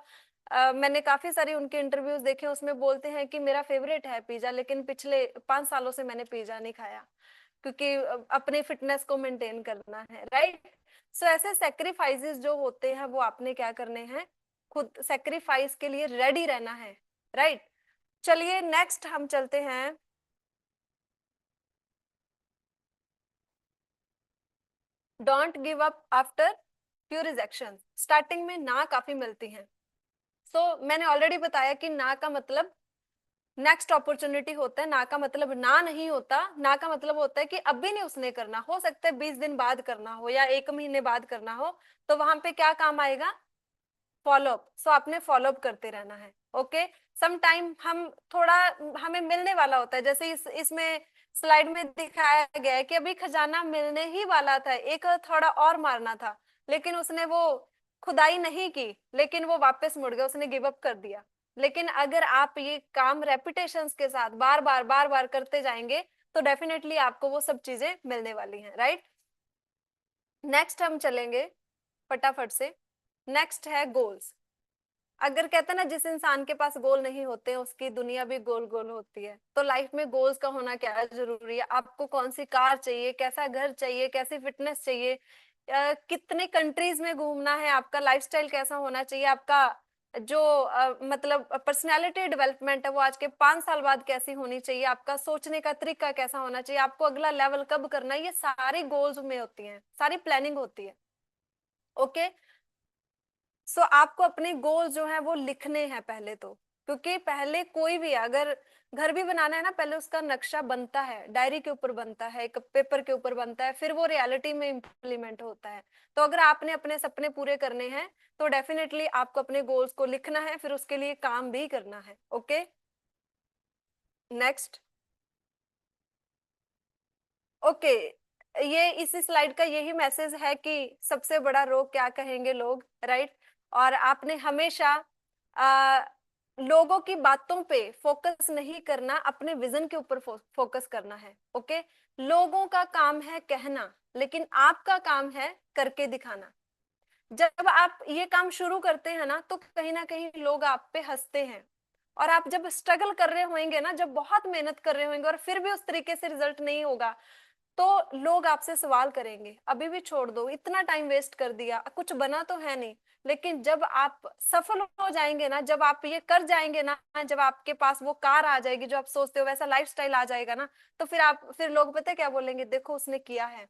मैंने काफी सारी उनके इंटरव्यूज देखे, उसमें बोलते हैं कि मेरा फेवरेट है पिज्जा, लेकिन पिछले 5 सालों से मैंने पिज्जा नहीं खाया, क्योंकि अपने फिटनेस को मेंटेन करना है, राइट। सो ऐसे सेक्रीफाइसेस जो होते हैं वो आपने क्या करने हैं, खुद सेक्रीफाइस के लिए रेडी रहना है, राइट। चलिए नेक्स्ट हम चलते हैं। Don't give up after few rejection. Starting में ना काफी मिलती हैं। मैंने ऑलरेडी बताया कि ना का मतलब नेक्स्ट अपॉर्चुनिटी होता है, ना का मतलब ना नहीं होता। ना का मतलब होता है कि अभी नहीं उसने करना, हो सकता है 20 दिन बाद करना हो या 1 महीने बाद करना हो, तो वहां पे क्या काम आएगा, फॉलोअप। आपने फॉलोअप करते रहना है। ओके। सम टाइम हम थोड़ा, हमें मिलने वाला होता है, जैसे इसमें स्लाइड में दिखाया गया है कि अभी खजाना मिलने ही वाला था, एक थोड़ा और मारना था, लेकिन उसने वो खुदाई नहीं की, लेकिन वो वापस मुड़ गया, उसने गिव अप कर दिया। लेकिन अगर आप ये काम रेपिटेशंस के साथ बार बार करते जाएंगे, तो डेफिनेटली आपको वो सब चीजें मिलने वाली हैं, राइट। नेक्स्ट हम चलेंगे फटाफट से। नेक्स्ट है गोल्स। अगर कहते हैं ना, जिस इंसान के पास गोल नहीं होते उसकी दुनिया भी गोल गोल होती है, तो लाइफ में गोल्स का होना क्या जरूरी है। आपको कौन सी कार चाहिए, कैसा घर चाहिए, कैसी फिटनेस चाहिए, कितने कंट्रीज में घूमना है, आपका लाइफस्टाइल कैसा होना चाहिए, आपका जो मतलब पर्सनालिटी डेवलपमेंट है वो आज के 5 साल बाद कैसी होनी चाहिए, आपका सोचने का तरीका कैसा होना चाहिए, आपको अगला लेवल कब करना है, ये सारी गोल्स में होती हैं, सारी प्लानिंग होती है। ओके। आपको अपने गोल जो है वो लिखने हैं पहले तो, क्योंकि पहले कोई भी अगर घर भी बनाना है ना, पहले उसका नक्शा बनता है, डायरी के ऊपर बनता है, एक पेपर के ऊपर बनता है, फिर वो रियलिटी में इम्प्लीमेंट होता है। तो अगर आपने अपने सपने पूरे करने हैं, तो डेफिनेटली आपको अपने गोल्स को लिखना है, फिर उसके लिए काम भी करना है। ओके। नेक्स्ट। ओके। ये इसी स्लाइड का यही मैसेज है कि सबसे बड़ा रोग क्या कहेंगे लोग, राइट। और आपने हमेशा आ, लोगों की बातों पे फोकस नहीं करना, अपने विजन के ऊपर फोकस करना है। ओके। लोगों का काम है कहना, लेकिन आपका काम है करके दिखाना। जब आप ये काम शुरू करते हैं ना कहीं लोग आप पे हंसते हैं। और आप जब स्ट्रगल कर रहे होंगे ना, जब बहुत मेहनत कर रहे होंगे और फिर भी उस तरीके से रिजल्ट नहीं होगा, तो लोग आपसे सवाल करेंगे, अभी भी छोड़ दो, इतना टाइम वेस्ट कर दिया, कुछ बना तो है नहीं। लेकिन जब आप सफल हो जाएंगे ना, जब आप ये कर जाएंगे ना, जब आपके पास वो कार आ जाएगी जो आप सोचते हो, वैसा लाइफस्टाइल आ जाएगा ना, तो फिर लोग पता है क्या बोलेंगे, देखो उसने किया है।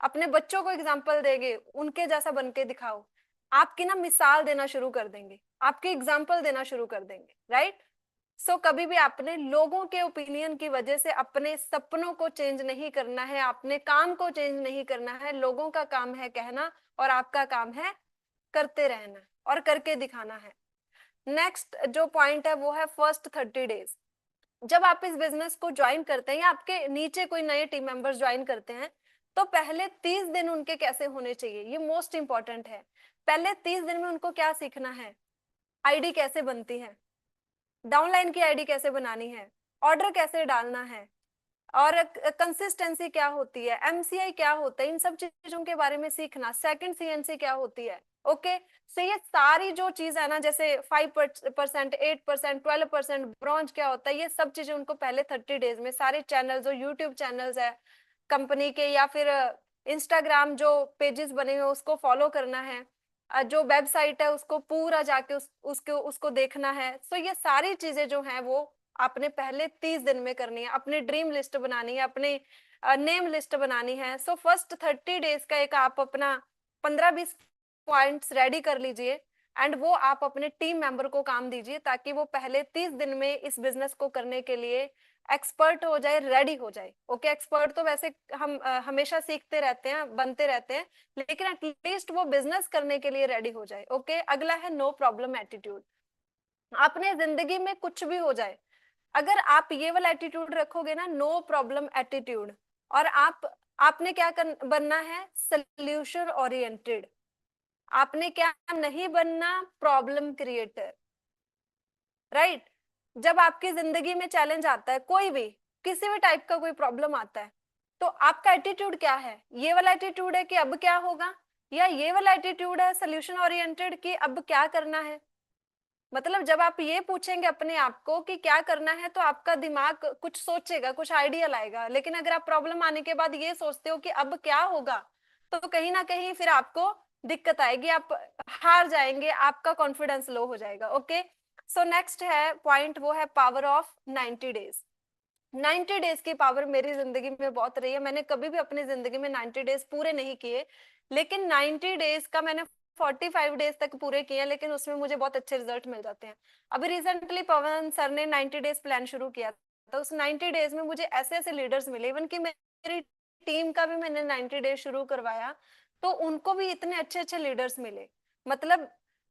अपने बच्चों को एग्जाम्पल देंगे, उनके जैसा बन के दिखाओ। आपकी ना मिसाल देना शुरू कर देंगे, आपकी एग्जाम्पल देना शुरू कर देंगे, राइट। सो कभी भी आपने लोगों के ओपिनियन की वजह से अपने सपनों को चेंज नहीं करना है, अपने काम को चेंज नहीं करना है। लोगों का काम है कहना, और आपका काम है करते रहना और करके दिखाना है। नेक्स्ट जो पॉइंट है वो है फर्स्ट 30 डेज। जब आप इस बिजनेस को ज्वाइन करते हैं या आपके नीचे कोई नए टीम मेंबर्स ज्वाइन करते हैं, तो पहले 30 दिन उनके कैसे होने चाहिए, ये मोस्ट इंपॉर्टेंट है। पहले 30 दिन में उनको क्या सीखना है, आईडी कैसे बनती है, डाउनलाइन की आईडी कैसे बनानी है, ऑर्डर कैसे डालना है, और कंसिस्टेंसी क्या होती है, एमसीआई क्या होता है, इन सब चीजों के बारे में सीखना। सेकंड सीएनसी क्या होती है, ओके। सो ये सारी जो चीज है ना, जैसे 5%, 8%, 12%, ब्रॉन्ज क्या होता है, ये सब चीजें उनको पहले 30 डेज में, सारे चैनल जो यूट्यूब चैनल्स है कंपनी के, या फिर इंस्टाग्राम जो पेजेस बने हुए उसको फॉलो करना है, जो वेबसाइट है उसको पूरा जाके उसको देखना है। सो ये सारी चीजें जो हैं वो आपने पहले 30 दिन में करनी है। अपनी ड्रीम लिस्ट बनानी है, अपनी नेम लिस्ट बनानी है। सो फर्स्ट 30 डेज का एक आप अपना 15-20 पॉइंट्स रेडी कर लीजिए, एंड वो आप अपने टीम मेंबर को काम दीजिए, ताकि वो पहले 30 दिन में इस बिजनेस को करने के लिए एक्सपर्ट हो जाए, रेडी हो जाए। ओके, एक्सपर्ट तो वैसे हम हमेशा सीखते रहते हैं, बनते रहते हैं, लेकिन एटलीस्ट वो बिजनेस करने के लिए रेडी हो जाए। ओके, अगला है नो प्रॉब्लम एटीट्यूड। आपने जिंदगी में कुछ भी हो जाए, अगर आप ये वाला एटीट्यूड रखोगे ना, नो प्रॉब्लम एटीट्यूड, और आपने क्या बनना है, सोल्यूशन ओरिएंटेड। आपने क्या नहीं बनना, प्रॉब्लम क्रिएटर, राइट। जब आपकी जिंदगी में चैलेंज आता है, कोई भी किसी भी टाइप का कोई प्रॉब्लम आता है, तो आपका एटीट्यूड क्या है, ये वाला एटीट्यूड है कि अब क्या होगा, या ये वाला एटीट्यूड है सोल्यूशन ओरिएंटेड कि अब क्या करना है। मतलब जब आप ये पूछेंगे अपने आप को कि क्या करना है, तो आपका दिमाग कुछ सोचेगा, कुछ आइडिया लाएगा। लेकिन अगर आप प्रॉब्लम आने के बाद ये सोचते हो कि अब क्या होगा, तो कहीं ना कहीं फिर आपको दिक्कत आएगी, आप हार जाएंगे, आपका कॉन्फिडेंस लो हो जाएगा। ओके, सो नेक्स्ट है पॉइंट, वो है पावर ऑफ 90 डेज। 90 डेज की पावर मेरी जिंदगी में बहुत रही है। मैंने कभी भी अपनी जिंदगी में 90 डेज पूरे नहीं किए, लेकिन 90 डेज का मैंने 45 डेज तक पूरे किए हैं, लेकिन उसमें मुझे बहुत अच्छे रिजल्ट मिल जाते हैं। अभी रिसेंटली पवन सर ने 90 डेज प्लान शुरू किया था, उस 90 डेज में मुझे ऐसे ऐसे लीडर्स मिले, इवन कि मेरी टीम का भी मैंने 90 डेज शुरू करवाया, तो उनको भी इतने अच्छे अच्छे लीडर्स मिले। मतलब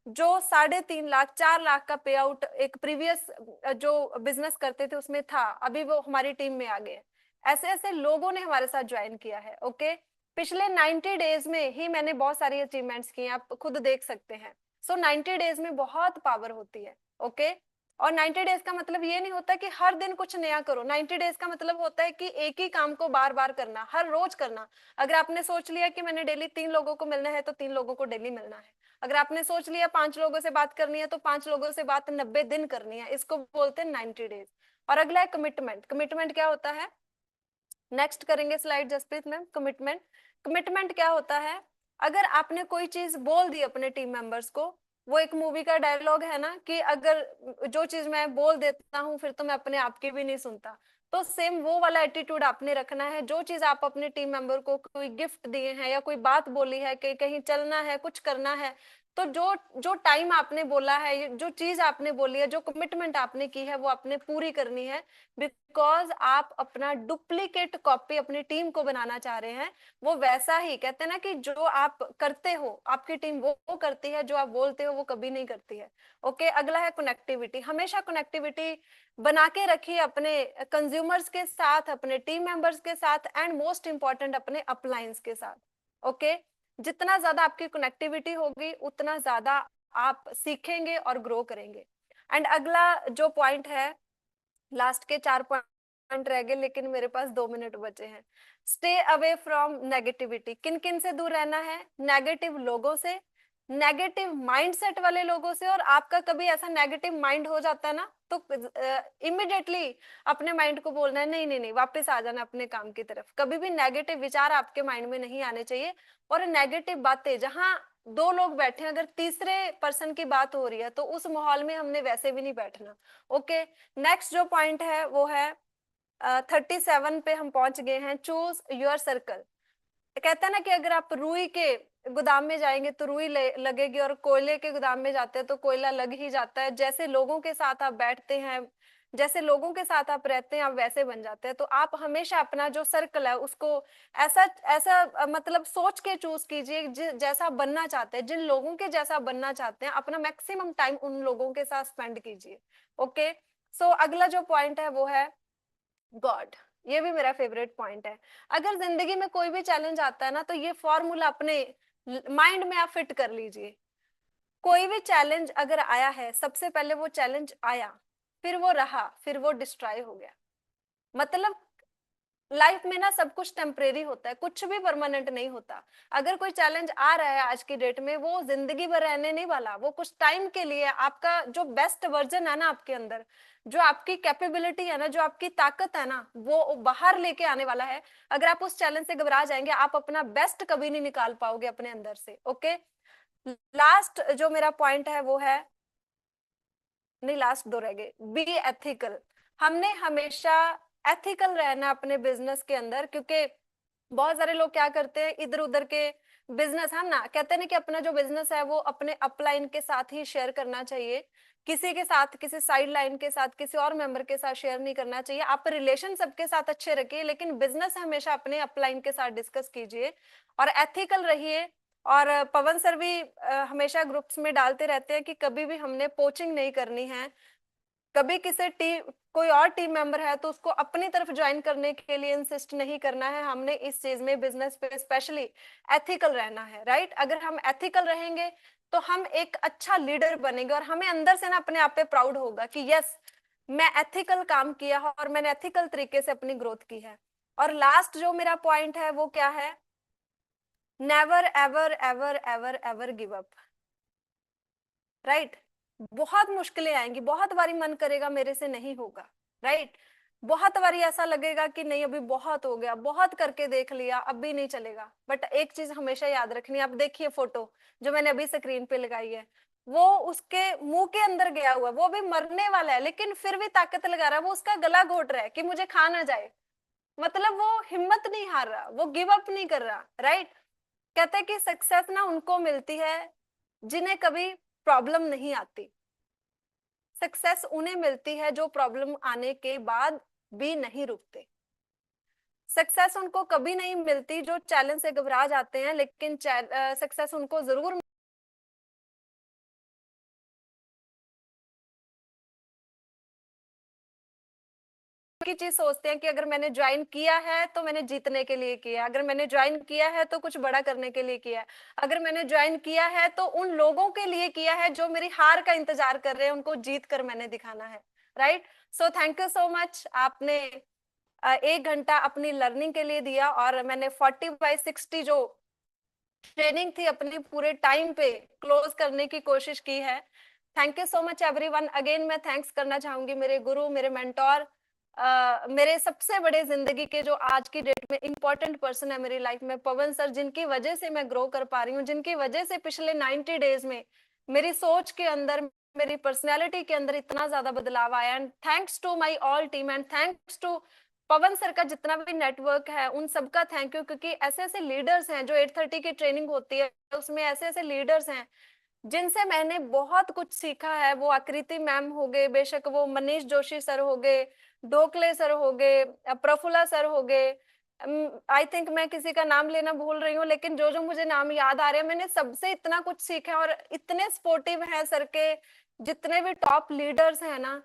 जो 3.5 लाख 4 लाख का पे आउट एक प्रीवियस जो बिजनेस करते थे उसमें था, अभी वो हमारी टीम में आ गए। ऐसे ऐसे लोगों ने हमारे साथ ज्वाइन किया है। ओके, पिछले 90 डेज में ही मैंने बहुत सारी अचीवमेंट्स की हैं, आप खुद देख सकते हैं। सो 90 डेज में बहुत पावर होती है। ओके, और 90 डेज का मतलब ये नहीं होता कि हर दिन कुछ नया करो। 90 डेज का मतलब होता है कि एक ही काम को बार बार करना, हर रोज करना। अगर आपने सोच लिया कि मैंने डेली 3 लोगों को मिलना है, तो 3 लोगों को डेली मिलना है। अगर आपने सोच लिया 5 लोगों से बात करनी है, तो 5 लोगों से बात 90 दिन करनी है। इसको बोलते हैं 90 डेज। और अगला है कमिटमेंट। कमिटमेंट क्या होता है, नेक्स्ट करेंगे slide Jaspreet ma'am. Commitment, commitment क्या होता है, अगर आपने कोई चीज बोल दी अपने टीम मेंबर्स को, वो एक मूवी का डायलॉग है ना कि अगर जो चीज मैं बोल देता हूँ फिर तो मैं अपने आप की भी नहीं सुनता, तो सेम वो वाला एटीट्यूड आपने रखना है। जो चीज आप अपने टीम मेंबर को कोई गिफ्ट दिए हैं, या कोई बात बोली है कि कहीं चलना है, कुछ करना है, तो जो जो टाइम आपने बोला है, जो चीज आपने बोली है, जो कमिटमेंट आपने की है, वो आपने पूरी करनी है। बिकॉज आप अपना डुप्लीकेट कॉपी अपनी टीम को बनाना चाह रहे हैं। वो वैसा ही कहते हैं ना कि जो आप करते हो आपकी टीम वो करती है, जो आप बोलते हो वो कभी नहीं करती है। ओके, अगला है कनेक्टिविटी। हमेशा कनेक्टिविटी बना के रखिए अपने कंज्यूमर्स के साथ, अपने टीम मेंबर्स के साथ, एंड मोस्ट इंपॉर्टेंट अपने अपलायंस के साथ। ओके, जितना ज्यादा आपकी कनेक्टिविटी होगी उतना ज्यादा आप सीखेंगे और ग्रो करेंगे। एंड अगला जो पॉइंट है, लास्ट के 4 पॉइंट रह गए लेकिन मेरे पास 2 मिनट बचे हैं। Stay away from negativity. किन किन से दूर रहना है, नेगेटिव लोगों से, नेगेटिव माइंडसेट वाले लोगों से, और आपका कभी ऐसा नेगेटिव माइंड हो जाता है ना, तो इमिडिएटली अपने माइंड को बोलना है नहीं नहीं नहीं, वापस आ जाना अपने काम की तरफ। कभी भी नेगेटिव विचार आपके माइंड में नहीं आने चाहिए। और नेगेटिव बातें, जहां दो लोग बैठे हैं, अगर तीसरे पर्सन की बात हो रही है तो उस माहौल में हमने वैसे भी नहीं बैठना। ओके, नेक्स्ट जो पॉइंट है वो है 37 पे हम पहुंच गए हैं, चूज योर सर्कल। कहता है ना कि अगर आप रुई के गोदाम में जाएंगे तो रुई लगेगी, और कोयले के गोदाम में जाते हैं तो कोयला लग ही जाता है। जैसे लोगों के साथ आप बैठते हैं, जैसे लोगों के साथ आप रहते हैं, आप वैसे बन जाते हैं। तो आप हमेशा अपना जो सर्कल है उसको ऐसा ऐसा मतलब सोच के चूज कीजिए, जैसा बनना चाहते हैं, जिन लोगों के जैसा बनना चाहते हैं, अपना मैक्सिमम टाइम उन लोगों के साथ स्पेंड कीजिए। ओके, सो अगला जो पॉइंट है वो है गॉड। ये भी मेरा फेवरेट पॉइंट है। अगर जिंदगी में कोई भी चैलेंज आता है ना, तो ये फॉर्मूला अपने माइंड में आप फिट कर लीजिए। कोई भी चैलेंज अगर आया है, सबसे पहले वो चैलेंज आया, फिर वो रहा, फिर वो डिस्ट्रॉय हो गया। मतलब लाइफ में ना सब कुछ टेम्परेरी होता है, कुछ भी परमानेंट नहीं होता। अगर कोई चैलेंज आ रहा है आज की डेट में, वो जिंदगी भर रहने नहीं वाला, वो कुछ टाइम के लिए। आपका जो बेस्ट वर्जन है ना आपके अंदर, जो आपकी कैपेबिलिटी है ना, जो आपकी ताकत है ना, वो बाहर लेके आने वाला है। अगर आप उस चैलेंज से घबरा जाएंगे, आप अपना बेस्ट कभी नहीं निकाल पाओगे अपने अंदर से। ओके, लास्ट जो मेरा पॉइंट है वो है, नहीं लास्ट दो रह गए, बी एथिकल। हमने हमेशा एथिकल रहना अपने बिजनेस के अंदर, क्योंकि बहुत सारे लोग क्या करते हैं, इधर उधर के बिजनेस, हम ना कहते हैं कि अपना जो बिजनेस है वो अपने अपलाइन के साथ ही शेयर करना चाहिए, किसी के साथ, किसी साइड लाइन के साथ, किसी और मेंबर के साथ शेयर नहीं करना चाहिए। आप रिलेशन सबके साथ अच्छे रखिए, लेकिन बिजनेस हमेशा अपने अपलाइन के साथ डिस्कस कीजिए और एथिकल रहिए। और पवन सर भी हमेशा ग्रुप्स में डालते रहते हैं कि कभी भी हमने पोचिंग नहीं करनी है। कभी किसी टीम, कोई और टीम मेंबर है तो उसको अपनी तरफ ज्वाइन करने के लिए इंसिस्ट नहीं करना है। हमने इस चीज में, बिजनेस पे स्पेशली, एथिकल रहना है। राइट, अगर हम एथिकल रहेंगे तो हम एक अच्छा लीडर बनेंगे, और हमें अंदर से ना अपने आप पे प्राउड होगा कि यस, मैं एथिकल काम किया है और मैंने एथिकल तरीके से अपनी ग्रोथ की है। और लास्ट जो मेरा पॉइंट है वो क्या है, never ever ever ever ever give up. Right, बहुत मुश्किलें आएंगी, बहुत बारी मन करेगा मेरे से नहीं होगा। राइट, बहुत बारी ऐसा लगेगा कि नहीं अभी बहुत हो गया, बहुत करके देख लिया, अब भी नहीं चलेगा। बट एक चीज हमेशा याद रखनी है, आप देखिए फोटो जो मैंने अभी स्क्रीन पे लगाई है, वो उसके मुंह के अंदर गया हुआ है, वो अभी मरने वाला है, लेकिन फिर भी ताकत लगा रहा है, वो उसका गला घोट रहा है कि मुझे खा ना जाए। मतलब वो हिम्मत नहीं हार रहा, वो गिव अप नहीं कर रहा। राइट, कहते हैं कि सक्सेस ना उनको मिलती है जिन्हें कभी प्रॉब्लम नहीं आती। सक्सेस उन्हें मिलती है जो प्रॉब्लम आने के बाद भी नहीं रुकते। सक्सेस उनको कभी नहीं मिलती जो चैलेंज से घबरा जाते हैं, लेकिन सक्सेस उनको जरूर की चीज सोचते हैं कि अगर मैंने ज्वाइन किया है तो मैंने जीतने के लिए किया है, अगर मैंने ज्वाइन किया है तो कुछ बड़ा करने के लिए किया है, अगर मैंने ज्वाइन किया है तो उन लोगों के लिए किया है जो मेरी हार का इंतजार कर रहे हैं, उनको जीत कर मैंने दिखाना है। Right, so thank you so much, आपने 1 घंटा अपनी लर्निंग के लिए दिया, और मैंने 40/60 जो ट्रेनिंग थी अपनी पूरे टाइम पे क्लोज करने की कोशिश की है। Thank you so much everyone. Again मैं थैंक्स करना चाहूंगी मेरे गुरु, मेरे मेंटोर, मेरे सबसे बड़े जिंदगी के जो आज की डेट में इंपॉर्टेंट पर्सन है मेरी लाइफ में, पवन सर, जिनकी वजह से मैं ग्रो कर पा रही हूँ, जिनकी वजह से पिछले 90 डेज में मेरी सोच के अंदर, मेरी पर्सनैलिटी के अंदर इतना ज्यादा बदलाव आया। And thanks to my all team, and thanks to Pawan sir का जितना भी नेटवर्क है, उन सबका थैंक यू, क्योंकि ऐसे ऐसे लीडर्स हैं जो 8:30 की ट्रेनिंग होती है उसमें ऐसे ऐसे लीडर्स हैं जिनसे मैंने बहुत कुछ सीखा है। वो आकृति मैम हो गए, बेशक वो मनीष जोशी सर हो गए, ढोकले सर हो गए, प्रफुल्ला सर हो गए, आई थिंक मैं किसी का नाम लेना भूल रही हूँ, लेकिन जो जो मुझे नाम याद आ रहे हैं, मैंने सबसे इतना कुछ सीखा है। और इतने सपोर्टिव हैं सर के, जितने भी टॉप लीडर्स हैं ना,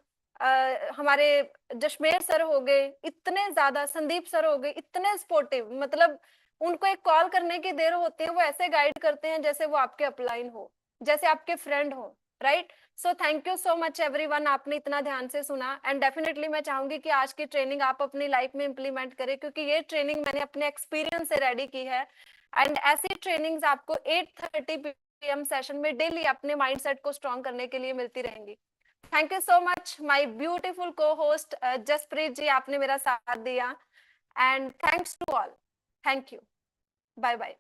हमारे जशमेर सर हो गए, इतने ज्यादा, संदीप सर हो गए, इतने सपोर्टिव, मतलब उनको एक कॉल करने की देर होती है, वो ऐसे गाइड करते हैं जैसे वो आपके अपलाइन हो, जैसे आपके फ्रेंड हो। Right, so thank you so much everyone, आपने इतना ध्यान से सुना। एंड डेफिनेटली मैं चाहूंगी कि आज की ट्रेनिंग आप अपनी लाइफ में इंप्लीमेंट करें, क्योंकि ये ट्रेनिंग मैंने अपने एक्सपीरियंस से रेडी की है। एंड ऐसी ट्रेनिंग्स आपको 8:30 PM सेशन में डेली अपने माइंडसेट को स्ट्रॉन्ग करने के लिए मिलती रहेंगी। Thank you so much my beautiful co-host Jaspreet ji, आपने मेरा साथ दिया, and thanks to all. Thank you, bye bye.